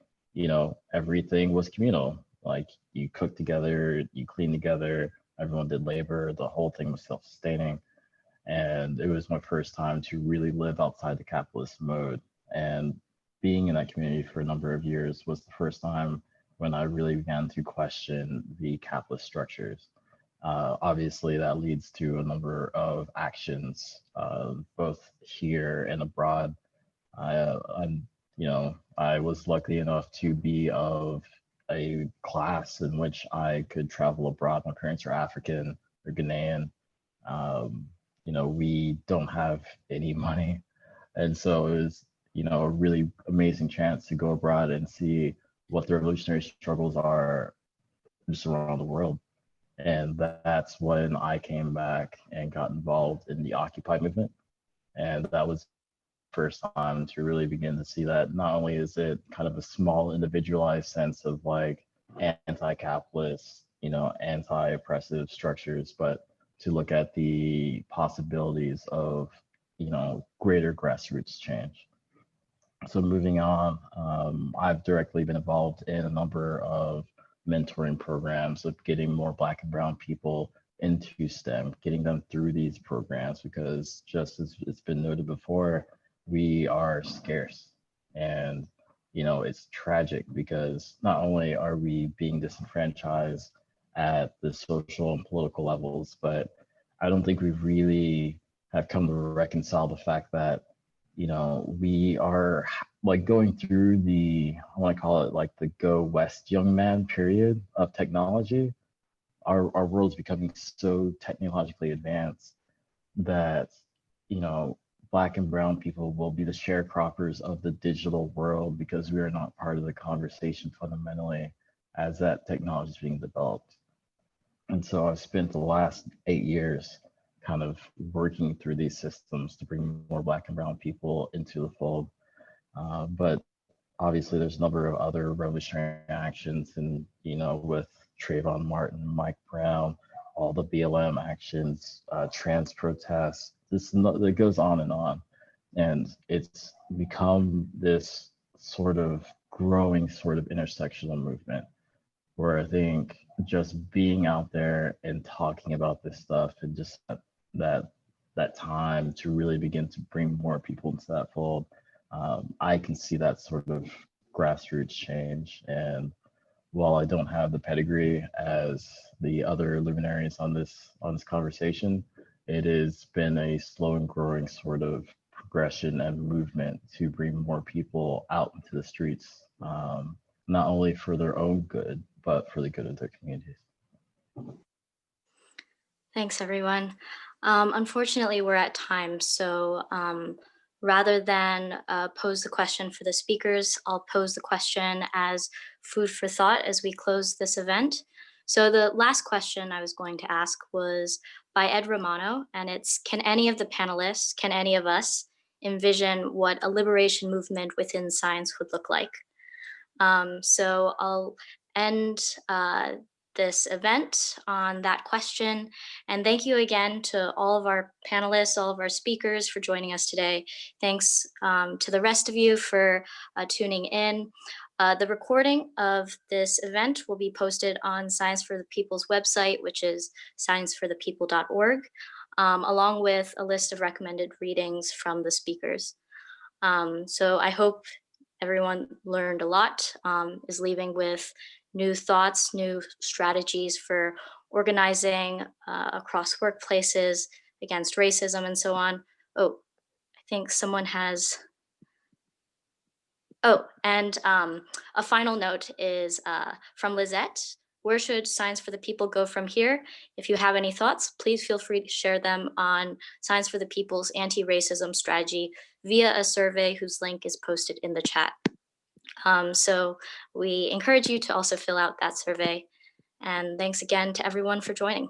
everything was communal. Like you cooked together, you cleaned together, everyone did labor, the whole thing was self-sustaining. And it was my first time to really live outside the capitalist mode. And being in that community for a number of years was the first time when I really began to question the capitalist structures. Obviously, that leads to a number of actions, both here and abroad. I was lucky enough to be of a class in which I could travel abroad. My parents are African or Ghanaian. We don't have any money, and so it was, a really amazing chance to go abroad and see what the revolutionary struggles are just around the world. And that's when I came back and got involved in the Occupy movement. And that was the first time to really begin to see that not only is it kind of a small individualized sense of like anti-capitalist, anti-oppressive structures, but to look at the possibilities of, greater grassroots change. So moving on, I've directly been involved in a number of mentoring programs of getting more Black and Brown people into STEM, getting them through these programs, because just as it's been noted before, we are scarce. And, it's tragic because not only are we being disenfranchised at the social and political levels, but I don't think we really have come to reconcile the fact that we are like going through I want to call it like the go west young man period of technology. Our world's becoming so technologically advanced that, Black and Brown people will be the sharecroppers of the digital world because we are not part of the conversation fundamentally as that technology is being developed. And so I've spent the last 8 years kind of working through these systems to bring more Black and Brown people into the fold. But obviously there's a number of other revolutionary actions and, with Trayvon Martin, Mike Brown, all the BLM actions, trans protests, it goes on. And it's become this sort of growing sort of intersectional movement where I think just being out there and talking about this stuff and just that time to really begin to bring more people into that fold, I can see that sort of grassroots change. And while I don't have the pedigree as the other luminaries on this conversation, it has been a slow and growing sort of progression and movement to bring more people out into the streets, not only for their own good, but for the good of their communities. Thanks, everyone. Unfortunately, we're at time, so rather than pose the question for the speakers, I'll pose the question as food for thought as we close this event. So the last question I was going to ask was by Ed Romano, and it's, can any of the panelists, can any of us envision what a liberation movement within science would look like? So I'll end this event on that question. And thank you again to all of our panelists, all of our speakers for joining us today. Thanks to the rest of you for tuning in. The recording of this event will be posted on Science for the People's website, which is scienceforthepeople.org, along with a list of recommended readings from the speakers. So I hope everyone learned a lot, is leaving with new thoughts, new strategies for organizing across workplaces against racism and so on. Oh, I think someone has, and a final note is from Lizette. Where should Science for the People go from here? If you have any thoughts, please feel free to share them on Science for the People's anti-racism strategy via a survey whose link is posted in the chat. So we encourage you to also fill out that survey. And thanks again to everyone for joining.